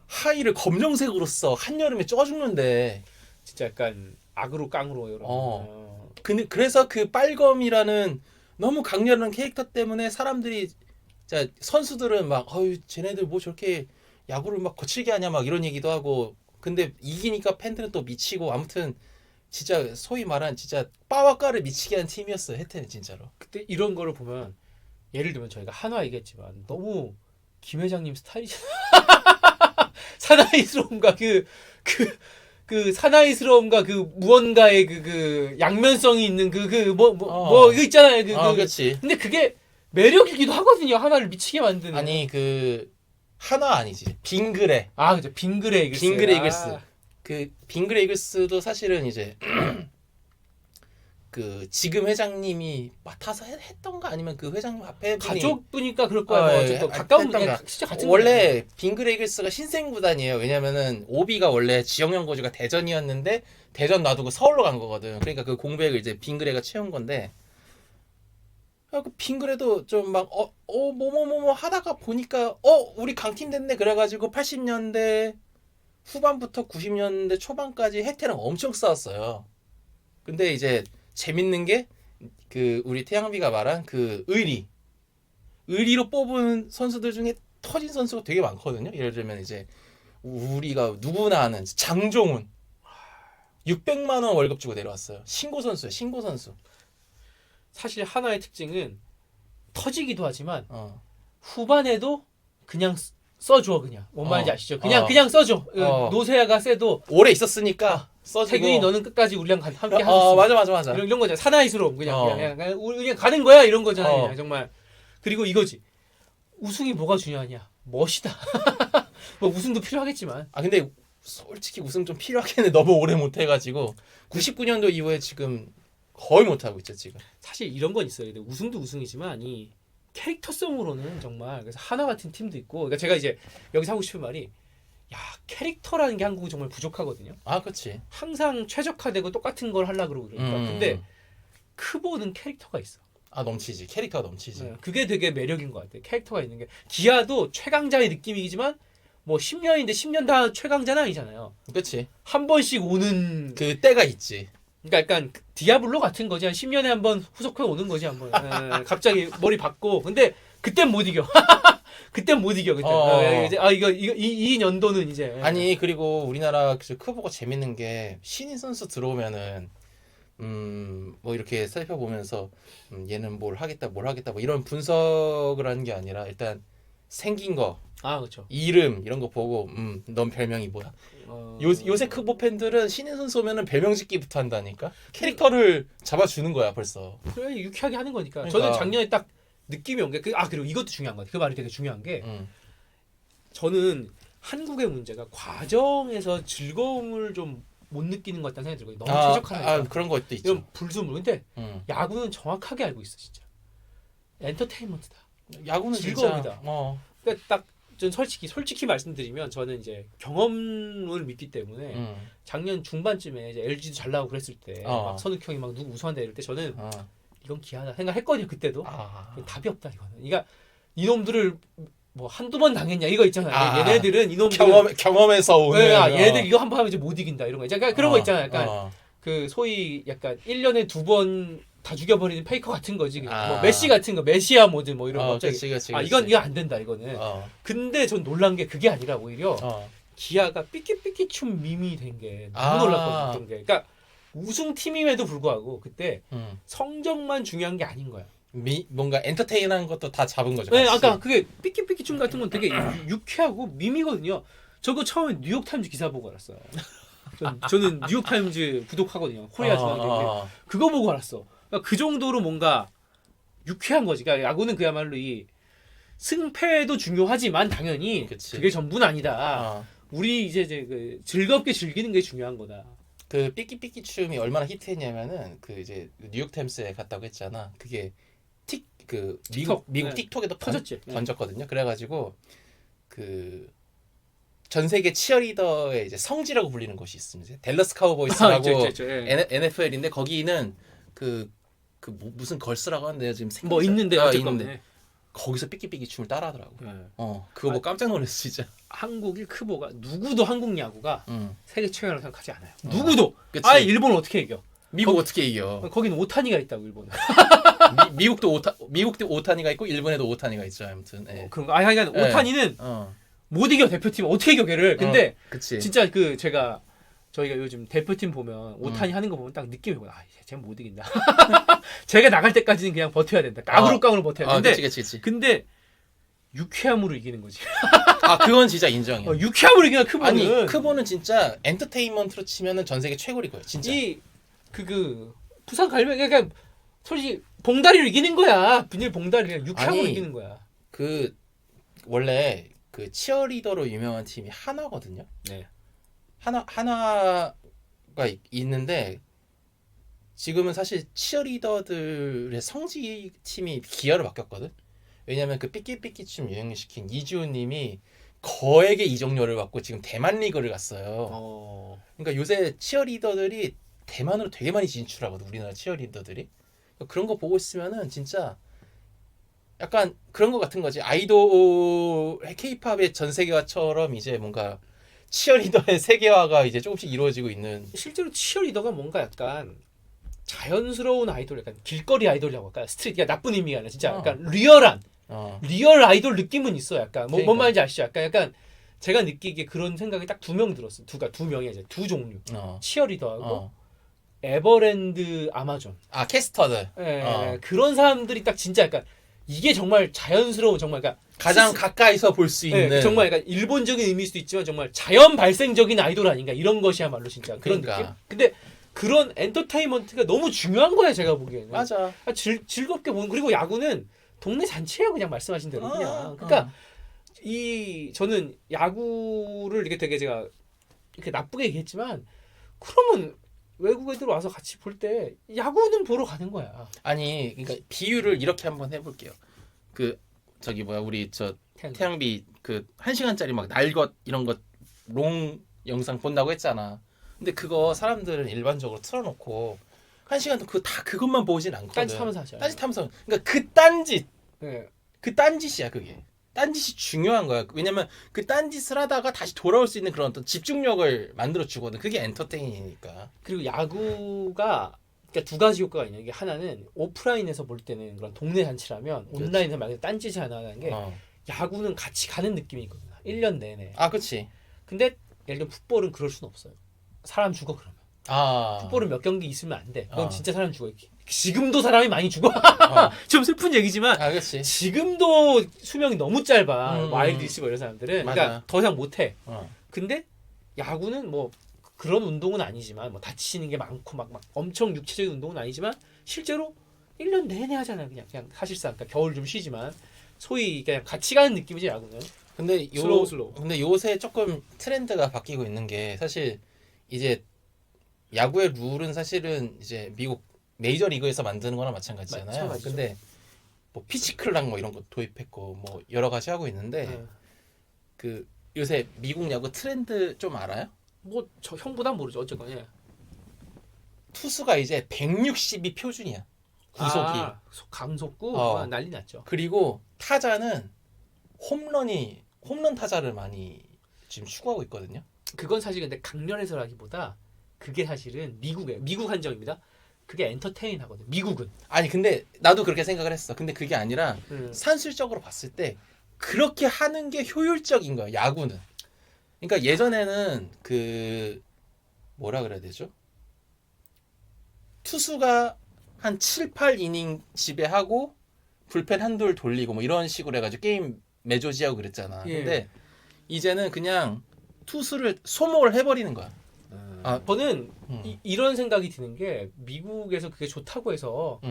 하의를 검정색으로 써 한여름에 쪄 죽는데 진짜 약간 악으로 깡으로 이런. 근데 그래서 그 빨검이라는 너무 강렬한 캐릭터 때문에 사람들이 선수들은 막 쟤네들 뭐 저렇게 야구를 막 거칠게 하냐 막 이런 얘기도 하고. 근데 이기니까 팬들은 또 미치고. 아무튼 진짜 소위 말한 진짜 빠와까를 미치게 한 팀이었어요 해태는 진짜로. 그때 이런 거를 보면 예를 들면 저희가 한화 얘기했지만 너무 김 회장님 스타일이잖아. 사나이스러움과 그 사나이스러움과 그 무언가의 그 양면성이 있는 뭐 이거 있잖아요. 그렇지. 근데 그게 매력이기도 하거든요. 하나를 미치게 만드는. 하나 아니지. 빙그레. 그죠. 빙그레 이글스. 빙그레 이글스. 그 빙그레 이글스도 사실은 이제 그 지금 회장님이 맡아서 했던가 아니면 그 회장님 앞에 가족분이니까 그럴 거야. 어쨌든 가까운 진짜 같은 원래 거예요. 빙그레 이글스가 신생 구단이에요. 왜냐면은 오비가 원래 지역 연고지가 대전이었는데 대전 놔두고 서울로 간 거거든. 그러니까 그 공백을 이제 빙그레가 채운 건데. 그 빙그레도 좀 막 뭐뭐 하다가 보니까 우리 강팀 됐네 그래가지고 80년대 후반부터 90년대 초반까지 해태랑 엄청 싸웠어요. 근데 이제 재밌는 게 그 우리 태양비가 말한 그 의리로 뽑은 선수들 중에 터진 선수가 되게 많거든요. 예를 들면 이제 우리가 누구나 아는 장종훈 600만 원 월급 주고 내려왔어요. 신고 선수. 사실 하나의 특징은 터지기도 하지만 후반에도 그냥 써줘 그냥. 뭔 말인지 아시죠? 그냥 써줘. 노세아가 세도 오래 있었으니까 써주고. 태균이 너는 끝까지 우리랑 함께 하겠어. 맞아. 이런 거잖아. 사나이스러움 그냥 가는 거야 이런 거잖아요. 그냥 정말. 그리고 이거지. 우승이 뭐가 중요하냐? 멋이다. 뭐 우승도 필요하겠지만. 근데 솔직히 우승 좀 필요하겠네. 너무 오래 못 해가지고 99년도 이후에 지금 거의 못 하고 있죠 지금. 사실 이런 건 있어요. 근데 우승도 우승이지만 이 캐릭터성으로는 정말 그래서 하나 같은 팀도 있고. 그러니까 제가 이제 여기서 하고 싶은 말이 캐릭터라는 게 한국은 정말 부족하거든요. 그렇지. 항상 최적화되고 똑같은 걸 하려고 그러고 그러니까. 근데 크보는 캐릭터가 있어. 넘치지. 캐릭터가 넘치지. 그게 되게 매력인 것 같아요. 캐릭터가 있는 게. 기아도 최강자의 느낌이지만 뭐 10년인데 10년 다 최강자는 아니잖아요. 그렇지. 한 번씩 오는 그 때가 있지. 그러니까 약간 디아블로 같은 거지. 한 10년에 한 번 후속편 오는 거지 한 번. 갑자기 머리 바뀌고. 근데 그땐 못 이겨. 그땐 못 이겨. 그때. 이제 이거 이 연도는 이제. 아니 그리고 우리나라 크보가 재밌는 게 신인 선수 들어오면은 뭐 이렇게 살펴보면서 얘는 뭘 하겠다 뭐 이런 분석을 하는 게 아니라 일단 생긴 거, 그렇죠. 이름 이런 거 보고 넌 별명이 뭐야? 요새 크보 팬들은 신인 선수 오면은 별명 짓기부터 한다니까. 캐릭터를 잡아주는 거야 벌써. 그래 유쾌하게 하는 거니까. 그러니까. 저는 작년에 딱 느낌이 온 게 그리고 이것도 중요한 것 같아요. 그 말이 되게 중요한 게 저는 한국의 문제가 과정에서 즐거움을 좀 못 느끼는 것 같다는 생각이 들어요. 너무 최적화하니까. 그런 것도 있죠. 이런 불순물. 근데 야구는 정확하게 알고 있어 진짜. 엔터테인먼트다. 야구는 즐거움이다. 진짜. 그러니까 딱 전 솔직히 말씀드리면 저는 이제 경험을 믿기 때문에 작년 중반쯤에 이제 LG도 잘 나오고 그랬을 때 막 선욱형이 막 누구 우승한다 이럴 때 저는 이건 기아다 생각했거든요 그때도. 답이 없다 이거는. 그러니까 이놈들을 뭐 한두 번 당했냐 이거 있잖아요. 얘네들은 이놈들 경험에서 오는. 얘네들 이거 한 번 하면 이제 못 이긴다 이런 거. 약간 그런 거 있잖아요. 약간 그 소위 약간 1년에 2번 다 죽여버리는 페이커 같은 거지. 뭐 메시 같은 거, 메시아 모드 뭐 이런 거. 그치. 이건 안 된다 이거는. 근데 전 놀란 게 그게 아니라 오히려 기아가 삐끼삐끼춤 밈이 된 게 너무 놀랐거든요. 그러니까 우승팀임에도 불구하고 그때 성적만 중요한 게 아닌 거야. 뭔가 엔터테인한 것도 다 잡은 거죠. 네, 아까 그게 삐끼삐끼춤 같은 건 되게 유쾌하고 밈이거든요. 저거 처음에 뉴욕타임즈 기사 보고 알았어요. 저는 뉴욕타임즈 구독하거든요. 코리아 중앙. 그거 보고 알았어. 그러니까 그 정도로 뭔가 유쾌한 거지. 그러니까 야구는 그야말로 이 승패도 중요하지만 당연히 그게 전부는 아니다. 우리 이제 그 즐겁게 즐기는 게 중요한 거다. 그 삐끼삐끼 춤이 얼마나 히트했냐면은 그 이제 뉴욕 타임스에 갔다고 했잖아. 그게 미국 틱톡에도 터졌지. 던졌거든요. 그래가지고 그 전 세계 치어리더의 이제 성지라고 불리는 곳이 있습니다. 댈러스 카우보이스라고 NFL인데 거기는 무슨 걸스라고 하는데 지금 뭐 있는데 거기서 삐끼삐끼 춤을 따라하더라고. 그거 보고 깜짝 놀랐어 진짜. 한국이 크보가 누구도 한국 야구가 세계 최강이라고 생각하지 않아요. 누구도. 그치. 일본 어떻게 이겨? 미국 어떻게 이겨? 거기는 오타니가 있다고 일본은. 미국도 오타니가 있고 일본에도 오타니가 있죠. 아무튼. 네. 그런 거. 그러니까 오타니는 못 이겨 대표팀 어떻게 이겨 걔를. 근데 진짜 저희가 요즘 대표팀 보면 오타니 하는 거 보면 딱 느낌이 오고 쟤는 못 이긴다. 제가 나갈 때까지는 그냥 버텨야 된다. 깡으로 버텨야 된다. 근데 유쾌함으로 이기는 거지. 그건 진짜 인정이야. 유쾌함으로 이기는 크보는. 아니 크보는 진짜 엔터테인먼트로 치면은 전 세계 최고리고요. 진짜. 부산 갈면 그러니까 솔직히 봉다리로 이기는 거야. 비닐 봉다리를 유쾌함으로 이기는 거야. 원래 그 치어리더로 유명한 팀이 한화거든요. 네. 한화가 있는데 지금은 사실 치어리더들의 성지 팀이 기아로 바뀌었거든. 왜냐면 그 삐끼삐끼 춤 유행시킨 이주호님이 거액의 이적료를 받고 지금 대만 리그를 갔어요. 그러니까 요새 치어리더들이 대만으로 되게 많이 진출하거든. 우리나라 치어리더들이. 그런 거 보고 있으면은 진짜 약간 그런 거 같은 거지. 아이돌 K-팝의 전 세계화처럼 이제 뭔가 치어리더의 세계화가 이제 조금씩 이루어지고 있는. 실제로 치어리더가 뭔가 약간 자연스러운 아이돌, 약간 길거리 아이돌이라고 할까? 스트리트, 그러니까 나쁜 의미가 아니라 진짜 약간 리얼한 리얼 아이돌 느낌은 있어. 약간 뭔 말인지 아시죠? 약간 제가 느끼기에 그런 생각이 딱 2명 들었어. 두 명이 이제 두 종류. 치어리더하고 에버랜드 아마존. 캐스터들. 그런 사람들이 딱 진짜 약간 이게 정말 자연스러운 정말 그러니까 가장 가까이서 볼 수 있는 정말 약간 일본적인 의미일 수도 있지만 정말 자연 발생적인 아이돌 아닌가 이런 것이야말로 진짜 그런 느낌. 근데 그런 엔터테인먼트가 너무 중요한 거야 제가 보기에는. 맞아. 즐겁게 보는. 그리고 야구는 동네 잔치예요 그냥 말씀하신 대로 그냥. 그러니까 저는 야구를 이렇게 되게 제가 이렇게 나쁘게 얘기했지만 그러면 외국 애들 와서 같이 볼 때 야구는 보러 가는 거야. 아니 그러니까 비유를 이렇게 한번 해볼게요. 우리 태양비 1시간짜리 막 날것 이런 것 롱 영상 본다고 했잖아. 근데 그거 사람들은 일반적으로 틀어놓고 1시간 그것만 보진 않거든. 딴짓하면서 하죠. 딴짓하면서. 그러니까 그 딴짓이야 그게. 딴짓이 중요한 거야. 왜냐면 그 딴짓을 하다가 다시 돌아올 수 있는 그런 어떤 집중력을 만들어 주거든. 그게 엔터테인이니까. 그리고 야구가 그러니까 두 가지 효과가 있는 게 하나는 오프라인에서 볼 때는 그런 동네 잔치라면 온라인에서 만약에 딴짓이 하나 하는 게 야구는 같이 가는 느낌이 있거든. 1년 내내. 아, 그렇지. 근데 예를 들면 풋볼은 그럴 수는 없어요. 사람 죽어 그러면. 풋볼은 몇 경기 있으면 안 돼. 그건 진짜 사람 죽어. 지금도 사람이 많이 죽어. 좀 슬픈 얘기지만 그렇지. 지금도 수명이 너무 짧아. 와일드 뭐 이런 사람들은. 맞아. 그러니까 더 이상 못 해. 근데 야구는 뭐 그런 운동은 아니지만 뭐 다치는 게 많고 막 엄청 육체적인 운동은 아니지만 실제로 1년 내내 하잖아요. 그냥 사실상 그러니까 겨울 좀 쉬지만 소위 그냥 같이 가는 느낌이지 야구는. 근데 슬로우. 근데 요새 조금 트렌드가 바뀌고 있는 게 사실 이제 야구의 룰은 사실은 이제 미국 메이저 리그에서 만드는 거나 마찬가지잖아요. 마찬가지죠. 근데 뭐 피치클락 뭐 이런 거 도입했고 뭐 여러 가지 하고 있는데 그 요새 미국 야구 트렌드 좀 알아요? 뭐 저 형보다 모르죠. 어쨌건 예. 투수가 이제 160이 표준이야. 구속이. 강속구 난리 났죠. 그리고 타자는 홈런 타자를 많이 지금 추구하고 있거든요. 그건 사실 근데 강렬해서라기보다 그게 사실은 미국 한정입니다. 그게 엔터테인 하거든. 미국은. 아니 근데 나도 그렇게 생각을 했어. 근데 그게 아니라 산술적으로 봤을 때 그렇게 하는 게 효율적인 거야. 야구는. 그러니까 예전에는 그 뭐라 그래야 되죠? 투수가 한 7, 8이닝 지배하고 불펜 한돌 돌리고 뭐 이런 식으로 해가지고 게임 매조지하고 그랬잖아. 예. 근데 이제는 그냥 투수를 소모를 해버리는 거야. 저는 이런 생각이 드는 게 미국에서 그게 좋다고 해서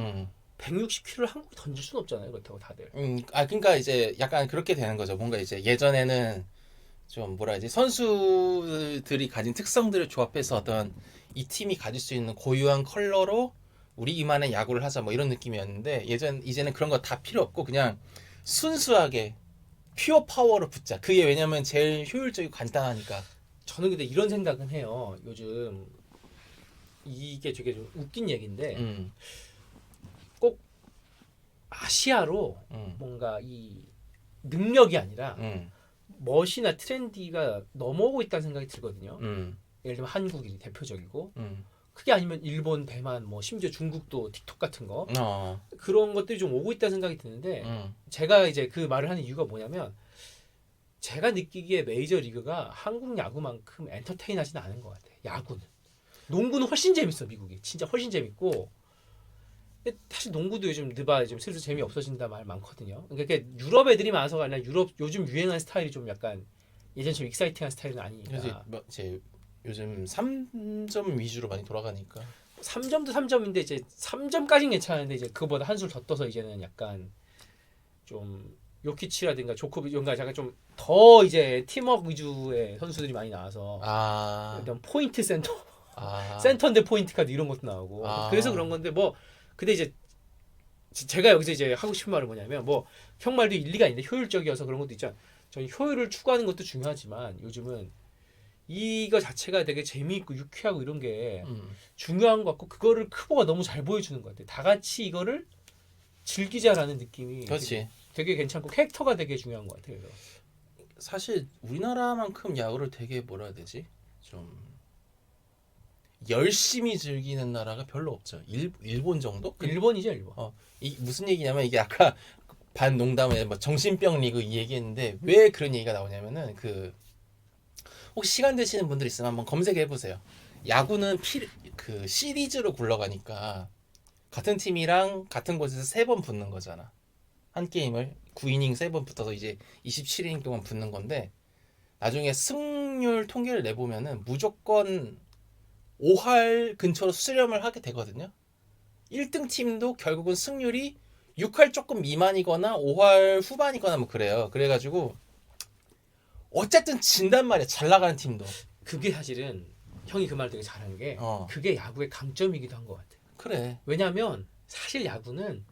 160km를 한국에 던질 수는 없잖아요. 그렇다고 다들. 그러니까 이제 약간 그렇게 되는 거죠. 뭔가 이제 예전에는 좀 뭐라 해야지 선수들이 가진 특성들을 조합해서 어떤 이 팀이 가질 수 있는 고유한 컬러로 우리 이만의 야구를 하자 뭐 이런 느낌이었는데 이제는 그런 거 다 필요 없고 그냥 순수하게 퓨어 파워로 붙자. 그게 왜냐면 제일 효율적이고 간단하니까. 저는 근데 이런 생각은 해요. 요즘 이게 되게 좀 웃긴 얘기인데 꼭 아시아로 뭔가 이 능력이 아니라 멋이나 트렌디가 넘어오고 있다는 생각이 들거든요. 예를 들면 한국이 대표적이고 그게 아니면 일본, 대만, 뭐 심지어 중국도 틱톡 같은 거 그런 것들이 좀 오고 있다는 생각이 드는데 제가 이제 그 말을 하는 이유가 뭐냐면 제가 느끼기에 메이저 리그가 한국 야구만큼 엔터테인하지는 않은 것 같아요. 야구는. 농구는 훨씬 재밌어 미국이. 진짜 훨씬 재밌고. 근데 사실 농구도 요즘 느바 좀 슬슬 재미 없어진다 말 많거든요. 그러니까 유럽 애들이 많아서가 아니라 유럽 요즘 유행하는 스타일이 좀 약간 예전처럼 익사이팅한 스타일은 아니니까. 제 요즘 3점 위주로 많이 돌아가니까. 3점도 3점인데 이제 3점까지는 괜찮은데 이제 그거보다 한술 더 떠서 이제는 약간 좀 요키치라든가 조코비치 뭔가 약간 좀 더 이제 팀워크 위주의 선수들이 많이 나와서 일단 포인트 센터 센터인데 포인트 카드 이런 것도 나오고 그래서 그런 건데 뭐 근데 이제 제가 여기서 이제 하고 싶은 말은 뭐냐면 뭐 형 말도 일리가 있는데 효율적이어서 그런 것도 있잖아. 저는 효율을 추구하는 것도 중요하지만 요즘은 이거 자체가 되게 재미있고 유쾌하고 이런 게 중요한 것 같고 그거를 크보가 너무 잘 보여주는 것 같아. 다 같이 이거를 즐기자라는 느낌이 그렇지. 되게 괜찮고 캐릭터가 되게 중요한 것 같아요. 그래서. 사실 우리나라만큼 야구를 되게 뭐라 해야 되지? 좀 열심히 즐기는 나라가 별로 없죠. 일본 정도? 일본이죠, 일본. 이 무슨 얘기냐면 이게 아까 반 농담에 뭐 정신병 리그 이 얘기했는데 왜 그런 얘기가 나오냐면은 그 혹시 시간 되시는 분들 있으면 한번 검색해 보세요. 야구는 그 시리즈로 굴러가니까 같은 팀이랑 같은 곳에서 3번 붙는 거잖아. 한 게임을 9이닝 3번 붙어서 이제 27이닝 동안 붙는 건데 나중에 승률 통계를 내보면은 무조건 5할 근처로 수렴을 하게 되거든요. 1등 팀도 결국은 승률이 6할 조금 미만이거나 5할 후반이거나 뭐 그래요. 그래가지고 어쨌든 진단 말이야. 잘 나가는 팀도. 그게 사실은 형이 그 말 되게 잘한 게 그게 야구의 강점이기도 한 것 같아요. 그래. 왜냐하면 사실 야구는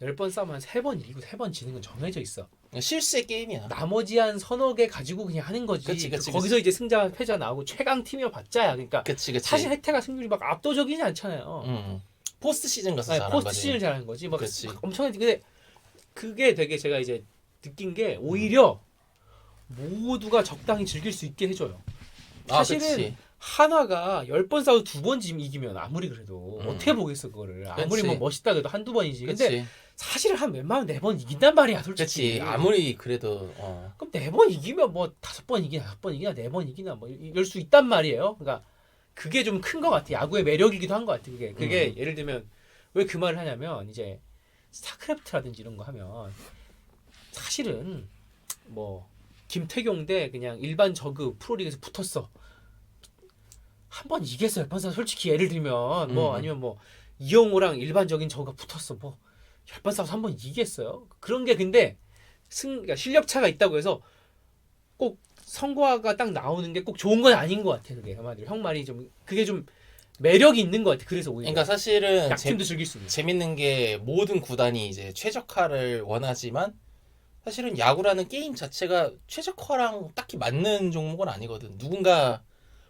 10번 싸우면 3번 이기고 3번 지는 건 정해져 있어. 실수의 게임이야. 나머지 한 서너 개 가지고 그냥 하는 거지. 거기서 이제 승자 패자 나오고 최강 팀이어 봤자야. 그러니까 사실 혜태가 승률이 막 압도적이지 않잖아요. 포스트 시즌 가서 잘한 거지. 포스트 시즌을 잘하는 거지. 막 엄청나게 근데 그게 되게 제가 이제 느낀 게 오히려 모두가 적당히 즐길 수 있게 해줘요. 사실은 그치. 한화가 10번 싸워도 2번 이기면 아무리 그래도 어떻게 보겠어 그거를. 아무리 뭐 멋있다 그래도 한두 번이지. 근데 그치. 사실은 한 웬만하면 4번 이긴단 말이야 솔직히. 그치. 아무리 그래도 그럼 4번 이기면 뭐 5번 이기나 5번 이기나 4번 이기나 뭐 이럴 수 있단 말이에요. 그러니까 그게 좀 큰 것 같아. 야구의 매력이기도 한 것 같아. 그게 예를 들면 왜 그 말을 하냐면 이제 스타크래프트라든지 이런 거 하면 사실은 뭐 김태경 대 그냥 일반 저그 프로리그에서 붙었어. 한 번 이겼어. 10번 싸워 솔직히 예를 들면 뭐 아니면 뭐 이영호랑 일반적인 저그가 붙었어. 뭐 10번 싸워서 한 번 이기겠어요. 그런 게 근데 그러니까 실력 차가 있다고 해서 꼭 성과가 딱 나오는 게 꼭 좋은 건 아닌 것 같아. 그게 한마디로 형 말이 좀 그게 좀 매력이 있는 것 같아. 그래서 오히려 그러니까 사실은 약팀도 즐길 수 있는. 재밌는 게 모든 구단이 이제 최적화를 원하지만 사실은 야구라는 게임 자체가 최적화랑 딱히 맞는 종목은 아니거든. 누군가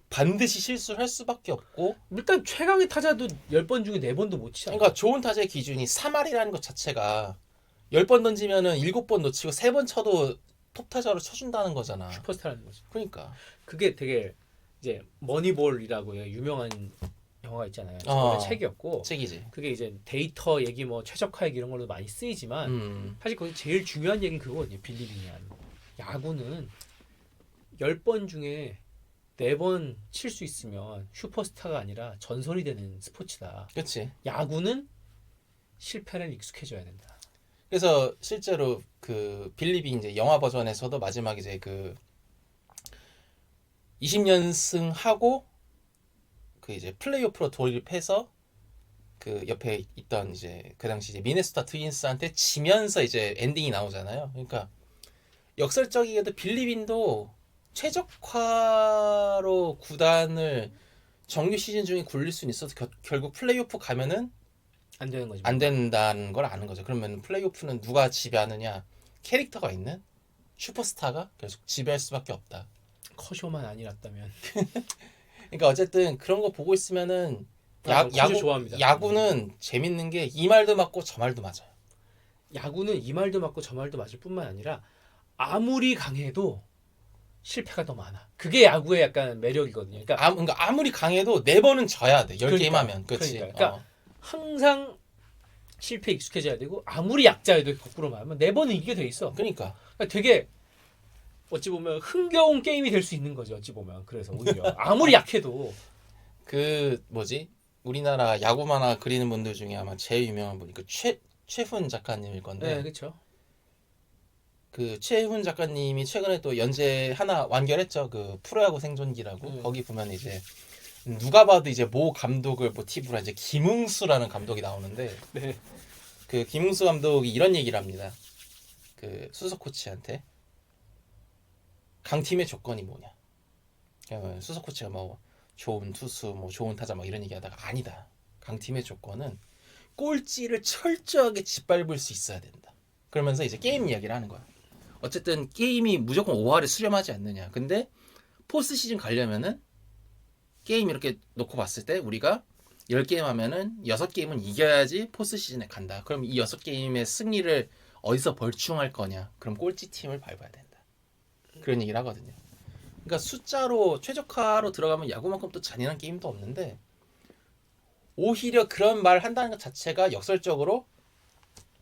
반드시 실수를 할 수밖에 없고 일단 최강의 타자도 10번 중에 4번도 못 치잖아. 그러니까 좋은 타자의 기준이 3할이라는 것 자체가 10번 던지면은 7번 놓치고 3번 쳐도 톱 타자로 쳐준다는 거잖아. 슈퍼스타라는 거지. 그러니까 그게 되게 이제 머니볼이라고 유명한 영화가 있잖아요. 저번에 책이었고 책이지. 그게 이제 데이터 얘기 뭐 최적화 얘기 이런 걸로 많이 쓰이지만 사실 거기 제일 중요한 얘기는 그거거든요. 빌리빙이야. 야구는 10번 중에 4번 칠 수 있으면 슈퍼스타가 아니라 전설이 되는 스포츠다. 그렇지. 야구는 실패를 익숙해져야 된다. 그래서 실제로 그 빌리빙 이제 영화 버전에서도 마지막 이제 그 20연승 하고 그 이제 플레이오프로 돌입해서 그 옆에 있던 이제 그 당시 이제 미네소타 트윈스한테 지면서 이제 엔딩이 나오잖아요. 그러니까 역설적이게도 빌리빈도 최적화로 구단을 정규 시즌 중에 굴릴 수는 있어도 결국 플레이오프 가면은 안 되는 거지. 안 된다는 걸 아는 거죠. 그러면 플레이오프는 누가 지배하느냐? 캐릭터가 있는 슈퍼스타가 계속 지배할 수밖에 없다. 커쇼만 아니었다면. 그러니까 어쨌든 그런 거 보고 있으면은 좋아합니다. 야구는 재밌는 게 이 말도 맞고 저 말도 맞아요. 야구는 이 말도 맞고 저 말도 맞을 뿐만 아니라 아무리 강해도 실패가 더 많아. 그게 야구의 약간 매력이거든요. 그러니까 아무리 강해도 4번은 져야 돼. 10게임 하면. 그렇지. 그러니까 항상 실패에 익숙해져야 되고 아무리 약자여도 거꾸로 말하면 4번은 이기게 돼 있어. 그러니까 되게 어찌 보면 흥겨운 게임이 될 수 있는 거죠. 어찌 보면. 그래서 오히려 아무리 약해도 그 뭐지? 우리나라 야구 만화 그리는 분들 중에 아마 제일 유명한 분이 그 최훈 작가님일 건데. 네, 그렇죠. 그 최훈 작가님이 최근에 또 연재 하나 완결했죠. 그 프로야구 생존기라고. 거기 보면 이제 누가 봐도 이제 모 감독을 모티브로 이제 김웅수라는 감독이 나오는데 네. 그 김웅수 감독이 이런 얘기를 합니다. 그 수석 코치한테 강팀의 조건이 뭐냐? 그러면 수석 코치가 뭐 좋은 투수, 뭐 좋은 타자 막 이런 얘기하다가 아니다. 강팀의 조건은 꼴찌를 철저하게 짓밟을 수 있어야 된다. 그러면서 이제 게임 이야기를 하는 거야. 어쨌든 게임이 무조건 5할에 수렴하지 않느냐. 근데 포스트 시즌 가려면은 게임 이렇게 놓고 봤을 때 우리가 10게임 하면은 6게임은 이겨야지 포스트 시즌에 간다. 그럼 이 6게임의 승리를 어디서 벌충할 거냐? 그럼 꼴찌 팀을 밟아야 된다. 그런 얘기를 하거든요. 그러니까 숫자로 최적화로 들어가면 야구만큼 또 잔인한 게임도 없는데 오히려 그런 말 한다는 것 자체가 역설적으로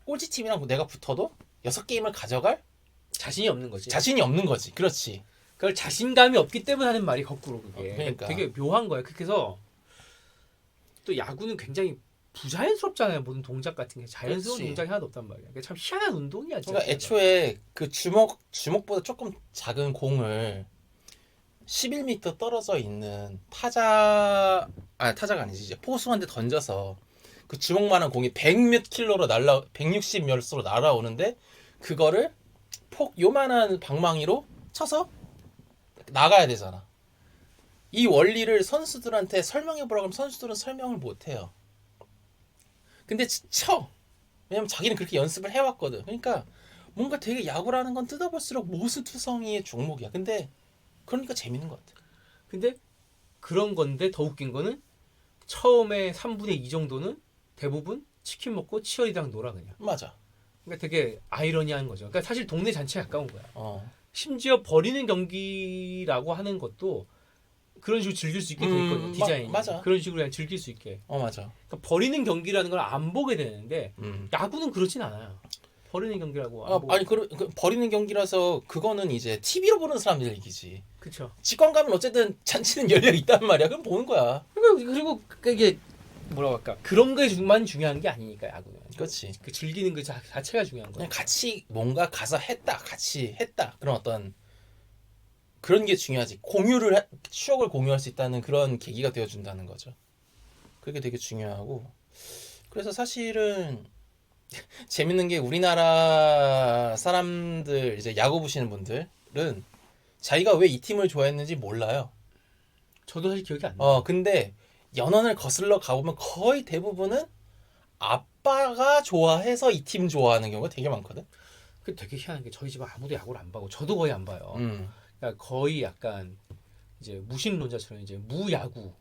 꼴찌 팀이랑 내가 붙어도 6게임을 가져갈 자신이 없는 거지. 자신이 없는 거지. 그렇지. 그걸 자신감이 없기 때문에 하는 말이 거꾸로 그게. 그러니까. 되게 묘한 거예요. 그래서 또 야구는 굉장히 부자연스럽잖아요. 모든 동작 같은 게 자연스러운 그렇지. 동작이 하나도 없단 말이야. 참 희한한 운동이야. 진짜. 그러니까 애초에 그 주먹보다 조금 작은 공을 11m 떨어져 있는 타자가 아니지 이제 포수한테 던져서 그 주먹만한 공이 100몇 킬로로 160 몇으로 날아오는데 그거를 요만한 방망이로 쳐서 나가야 되잖아. 이 원리를 선수들한테 설명해 보라고 하면 선수들은 설명을 못 해요. 근데 쳐. 왜냐면 자기는 그렇게 연습을 해왔거든. 그러니까 뭔가 되게 야구라는 건 뜯어볼수록 모수투성이의 종목이야. 근데 그러니까 재밌는 것 같아. 근데 그런 건데 더 웃긴 거는 처음에 3분의 2 정도는 대부분 치킨 먹고 치어리랑 놀아 그냥. 맞아. 그러니까 되게 아이러니한 거죠. 그러니까 사실 동네 잔치에 가까운 거야. 심지어 버리는 경기라고 하는 것도 그런 식으로 즐길 수 있게 돼 있거든요. 디자인이. 맞아. 그런 식으로 그냥 즐길 수 있게. 맞아. 그러니까 버리는 경기라는 걸 안 보게 되는데 야구는 그렇진 않아요. 버리는 경기라고 안 보고. 아니 버리는 경기라서 그거는 이제 TV로 보는 사람들 얘기지. 그렇죠. 직관 가면 어쨌든 잔치는 열려 있단 말이야. 그럼 보는 거야. 그리고 이게 뭐라고 할까? 그런 게만 중요한 게 아니니까 야구는. 그렇지. 그 즐기는 그 자체가 중요한 거야. 그냥 같이 뭔가 가서 같이 했다. 그런 어떤 그런 게 중요하지. 추억을 공유할 수 있다는 그런 계기가 되어준다는 거죠. 그게 되게 중요하고. 그래서 사실은 재밌는 게 우리나라 사람들 이제 야구 보시는 분들은 자기가 왜 이 팀을 좋아했는지 몰라요. 저도 사실 기억이 안 나요. 근데 연원을 거슬러 가보면 거의 대부분은 아빠가 좋아해서 이 팀 좋아하는 경우가 되게 많거든. 그 되게 희한한 게 저희 집은 아무도 야구를 안 봐고 저도 거의 안 봐요. 그러니까 거의 약간 이제 무신론자처럼 이제 무야구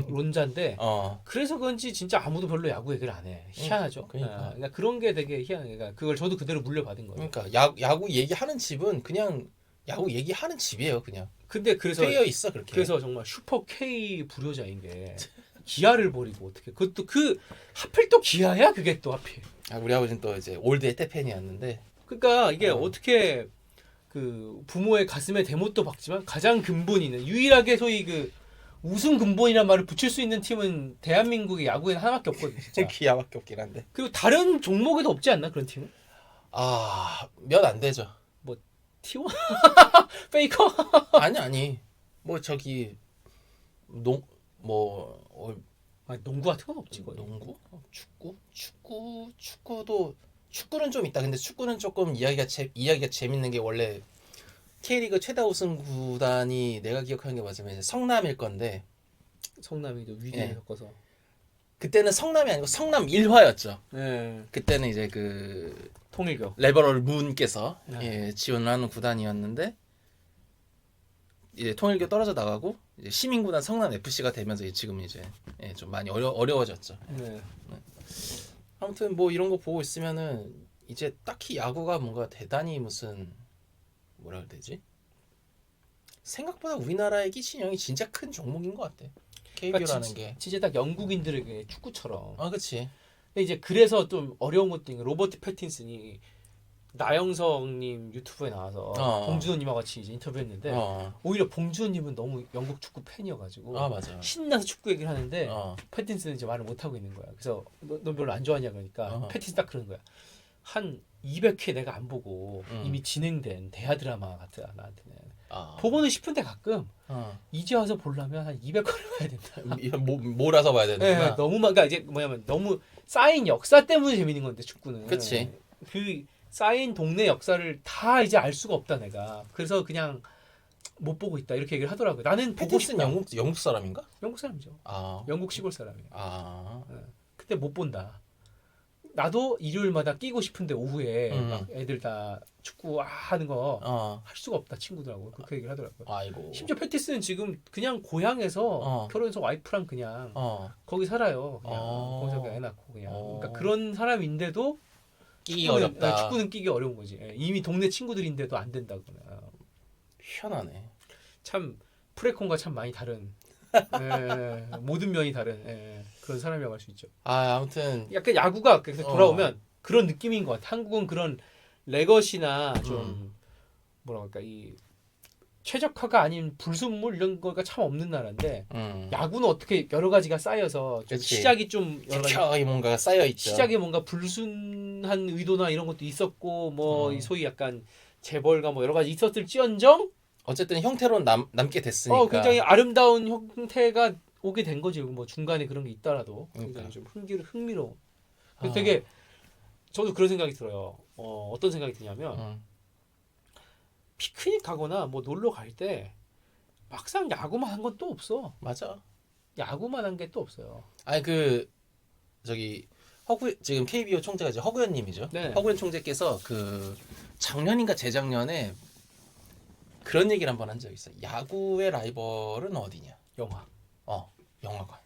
론자인데 그래서 그런지 진짜 아무도 별로 야구 얘기를 안 해. 희한하죠. 그러니까 그런 게 되게 희한해. 그러니까 그걸 저도 그대로 물려받은 거예요. 그러니까 야구 얘기하는 집은 그냥 야구 얘기하는 집이에요, 그냥. 근데 그래서 되어 있어 그렇게. 그래서 정말 슈퍼 K 불효자인 게 기아를 버리고 어떻게 그것도 그 하필 또 기아야 그게 또 하필. 우리 아버지는 또 이제 올드 에테 팬이었는데. 그러니까 이게 어떻게 그 부모의 가슴에 대못도 박지만 가장 근본이는 유일하게 소위 그 우승 근본이란 말을 붙일 수 있는 팀은 대한민국의 야구에는 하나밖에 없거든요. 진짜. 기아밖에 없긴 한데. 그리고 다른 종목에도 없지 않나 그런 팀은? 몇 안 되죠. 뭐 T1 페이커? 아니. 뭐 저기 농구 같은 건 없지 거의. 농구? 축구도 축구는 좀 있다. 근데 축구는 조금 이야기가 재밌는 게 원래 K리그 최다 우승 구단이 내가 기억하는 게 맞으면 이제 성남일 건데 성남이 위기에 겪어서 그때는 성남이 아니고 성남 1화였죠. 네. 그때는 이제 그 통일교 레버럴 문께서 지원을 하는 구단이었는데 이제 통일교 떨어져 나가고 이제 시민구단 성남 FC가 되면서 지금 이제 좀 많이 어려워졌죠. 네. 아무튼 뭐 이런 거 보고 있으면은 이제 딱히 야구가 뭔가 대단히 무슨 뭐라 그래야 되지? 생각보다 우리나라의 끼친 영향이 진짜 큰 종목인 것 같아. KBO라는 게. 진짜 딱 영국인들에게 축구처럼. 그렇지. 근데 이제 그래서 좀 어려운 것도 있는 게 로버트 패틴슨이 나영석님 유튜브에 나와서 봉준호님하고 같이 이제 인터뷰했는데 오히려 봉준호님은 너무 영국 축구 팬이어가지고 맞아. 신나서 축구 얘기를 하는데 패틴슨은 이제 말을 못 하고 있는 거야. 그래서 너 별로 안 좋아하냐 그러니까 패틴슨 딱 그러는 거야. 한 200회 내가 안 보고 이미 진행된 대하 드라마 같아 나한테는. 보고는 싶은데 가끔 이제 와서 보려면 한 200회를 봐야 된다. 몰아서 봐야 된다. 네, 너무 그러니까 이제 뭐냐면 너무 쌓인 역사 때문에 재밌는 건데 축구는. 그렇지. 그 쌓인 동네 역사를 다 이제 알 수가 없다 내가. 그래서 그냥 못 보고 있다 이렇게 얘기를 하더라고요. 나는 보고 싶다. 영국 사람인가? 영국 사람이죠. 영국 시골 사람이에요. 근데 못 본다. 나도 일요일마다 끼고 싶은데 오후에 막 애들 다 축구 하는 거 할 수가 없다 친구들하고 그렇게 얘기를 하더라고요. 아이고. 심지어 패티스는 지금 그냥 고향에서 결혼해서 와이프랑 그냥 거기 살아요. 그냥 거기서 그냥 애 낳고 그냥. 그러니까 그런 사람인데도 끼기 어렵다. 축구는 끼기 어려운 거지. 이미 동네 친구들인데도 안 된다거나. 희한하네. 참 프레콘과 참 많이 다른 모든 면이 다른 그런 사람이라고 할 수 있죠. 아무튼 약간 야구가 그래서 돌아오면 그런 느낌인 것 같아. 한국은 그런 레거시나 좀 뭐라 할까 이 최적화가 아닌 불순물 이런 거가 참 없는 나라인데 야구는 어떻게 여러 가지가 쌓여서 좀 시작이 좀 여러 가지 뭔가가 쌓여 있죠. 시작에 뭔가 불순한 의도나 이런 것도 있었고 뭐 소위 약간 재벌가 뭐 여러 가지 있었을지언정 어쨌든 형태로는 남게 됐으니까 굉장히 아름다운 형태가 오게 된 거지. 뭐 중간에 그런 게 있더라도 굉장히 좀 흥미로워. 그래서 되게 저도 그런 생각이 들어요. 어떤 생각이 드냐면 피크닉 가거나 뭐 놀러 갈 때 막상 야구만 한 건 또 없어. 맞아. 야구만 한 게 또 없어요. 아니 저기 지금 KBO 총재가 이제 허구현님이죠. 네. 허구현 총재께서 그 작년인가 재작년에 그런 얘기를 한번 한 적이 있어. 야구의 라이벌은 어디냐? 영화. 영화관.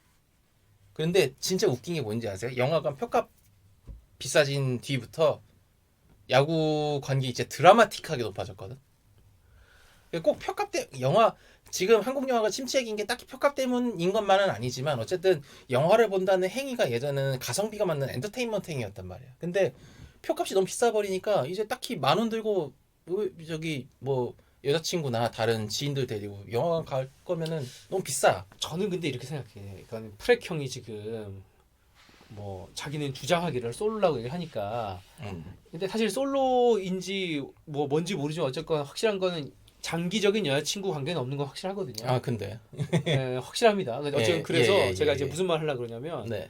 그런데 진짜 웃긴 게 뭔지 아세요? 영화관 표값 비싸진 뒤부터 야구 관계 이제 드라마틱하게 높아졌거든. 꼭 표값 영화 지금 한국 영화가 침체기인 게 딱히 표값 때문인 것만은 아니지만 어쨌든 영화를 본다는 행위가 예전에는 가성비가 맞는 엔터테인먼트 행위였단 말이야. 근데 표값이 너무 비싸 버리니까 이제 딱히 10,000원 들고 저기 뭐 여자친구나 다른 지인들 데리고 영화관 갈 거면은 너무 비싸. 저는 근데 이렇게 생각해. 그러니까 프렉 형이 지금 뭐 자기는 주장하기를 솔로라고 얘기하니까. 근데 사실 솔로인지 뭐 뭔지 모르지만 어쨌건 확실한 거는 장기적인 여자친구 관계는 없는 건 확실하거든요. 아 근데 네, 확실합니다. 어쨌든 그래서 제가 이제 예. 무슨 말 하려고 그러냐면 네.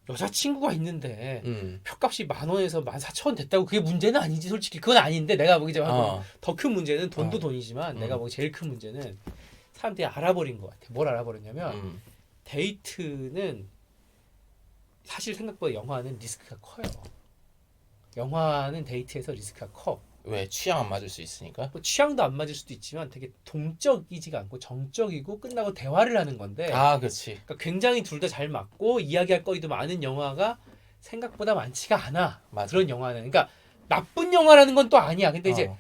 여자친구가 있는데 표값이 10,000원에서 14,000원 됐다고 그게 문제는 아니지 솔직히. 그건 아닌데 내가 보기 전에 더 큰 문제는 돈도 돈이지만 내가 보기 제일 큰 문제는 사람들이 알아버린 것 같아. 뭘 알아버렸냐면 데이트는 사실 생각보다 영화는 리스크가 커요. 영화는 데이트에서 리스크가 커. 왜 취향 안 맞을 수 있으니까? 뭐 취향도 안 맞을 수도 있지만 되게 동적이지가 않고 정적이고 끝나고 대화를 하는 건데. 아, 그렇지. 그러니까 굉장히 둘 다 잘 맞고 이야기할 거리도 많은 영화가 생각보다 많지가 않아. 맞아. 그런 영화는. 그러니까 나쁜 영화라는 건 또 아니야. 근데 이제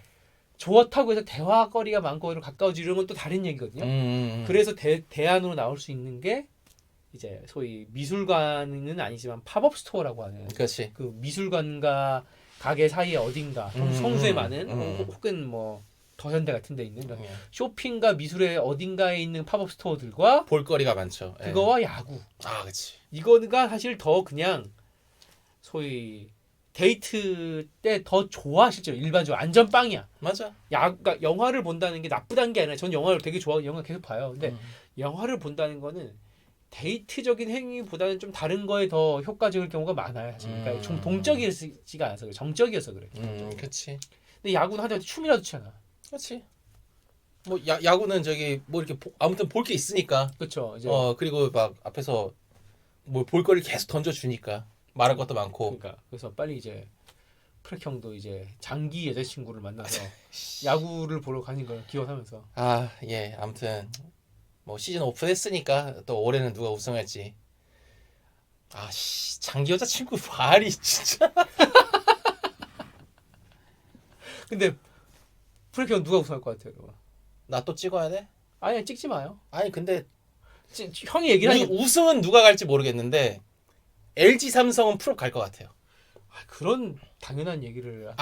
좋다고 해서 대화거리가 많고 이런 가까워지고 이런 건 또 다른 얘기거든요. 그래서 대안으로 나올 수 있는 게 이제 소위 미술관은 아니지만 팝업 스토어라고 하는. 그렇지. 그 미술관과 가게 사이에 어딘가 성수에 많은 혹은 뭐 더현대 같은 데 있는 쇼핑과 미술의 어딘가에 있는 팝업 스토어들과 볼거리가 많죠. 그거와 야구. 아, 그렇지. 이거가 사실 더 그냥 소위 데이트 때 더 좋아. 실제로 일반적으로 안전빵이야. 맞아. 그러니까 영화를 본다는 게 나쁘다는 게 아니라 전 영화를 되게 좋아하고 영화 계속 봐요. 근데 영화를 본다는 거는 데이트적인 행위보다는 좀 다른 거에 더 효과적일 경우가 많아요. 사실. 그러니까 좀 동적이지가 않아서 그래. 정적이어서 그래. 그렇지. 근데 야구는 하다못해 춤이라도 추잖아. 그렇지. 뭐 야구는 저기 뭐 이렇게 아무튼 볼 게 있으니까. 그렇죠. 이제 그리고 막 앞에서 뭐 볼거리 계속 던져 주니까 말할 것도 많고. 그러니까 그래서 빨리 이제 프렉 형도 이제 장기 여자친구를 만나서 야구를 보러 가는 걸 기원하면서. 아, 예. 아무튼 뭐 시즌 오픈했으니까 또 올해는 누가 우승할지. 아, 씨. 장기 여자친구 말이 진짜. 근데 프렉 형 누가 우승할 것 같아요? 나 또 찍어야 돼? 아니 찍지 마요. 아니 근데 형이 얘기를 하니까 우승은 누가 갈지 모르겠는데 LG 삼성은 프로 갈 것 같아요. 그런 당연한 얘기를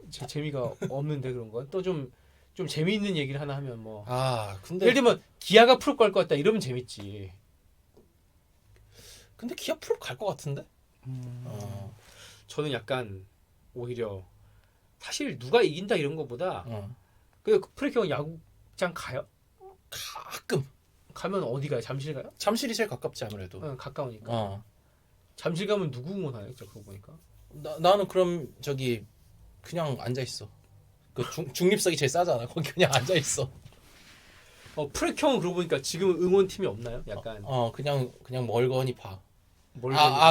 재미가 없는데 그런 건 또 좀 재미있는 얘기를 하나 하면 뭐. 근데 예를 들면 기아가 프로 갈 것 같다 이러면 재밌지. 근데 기아 프로 갈 것 같은데? 저는 약간 오히려 사실 누가 이긴다 이런 거보다 그 프렉 형 야구장 가요? 가끔. 가면 어디 가요? 잠실 가요? 잠실이 제일 가깝지 아무래도. 가까우니까. 잠실 가면 누구 응원하요? 그거 보니까. 나는 그럼 저기 그냥 앉아 있어. 그 중립석이 제일 싸잖아. 거기 그냥 앉아 있어. 프렉 형은 그러고 보니까 지금 응원팀이 없나요? 약간. 그냥 멀거니 봐.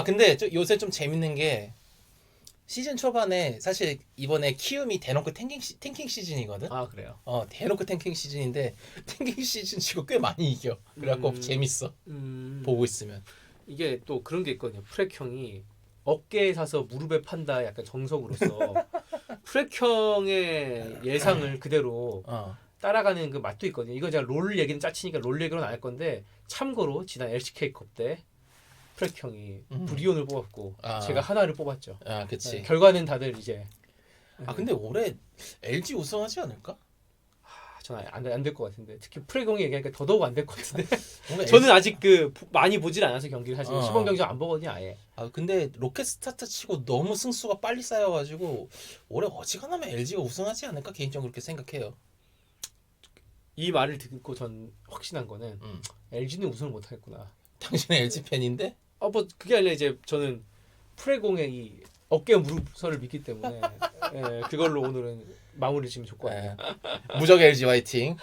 근데 요새 좀 재밌는 게 시즌 초반에 사실 이번에 키움이 대놓고 탱킹 시즌이거든. 그래요. 대놓고 탱킹 시즌인데 탱킹 시즌 치고 꽤 많이 이겨. 그래갖고 재밌어. 보고 있으면. 이게 또 그런 게 있거든요. 프렉 형이 어깨에 사서 무릎에 판다 약간 정석으로서 프렉 형의 예상을 그대로 따라가는 그 맛도 있거든요. 이거 제가 롤 얘기는 짜치니까 롤 얘기로는 안 할 건데 참고로 지난 LCK컵 때 프렉 형이 브리온을 뽑았고 제가 하나를 뽑았죠. 그치. 네, 결과는 다들 이제. 근데 올해 LG 우승하지 않을까? 저는 안 될 것 같은데 특히 프렉 형이 얘기하니까 더더욱 안 될 것 같은데. 저는 아직 많이 보질 않아서 경기를 사실 시범 경기 안 보거든요 아예. 근데 로켓 스타트 치고 너무 승수가 빨리 쌓여가지고 올해 어지간하면 LG가 우승하지 않을까 개인적으로 그렇게 생각해요. 이 말을 듣고 전 확신한 거는 LG는 우승을 못하겠구나. 당신은 LG 팬인데? 뭐 그게 아니라 이제 저는 프레공의 이 어깨 무릎설을 믿기 때문에 그걸로 오늘은 마무리 지금 줬거든요. 무적 LG 화이팅.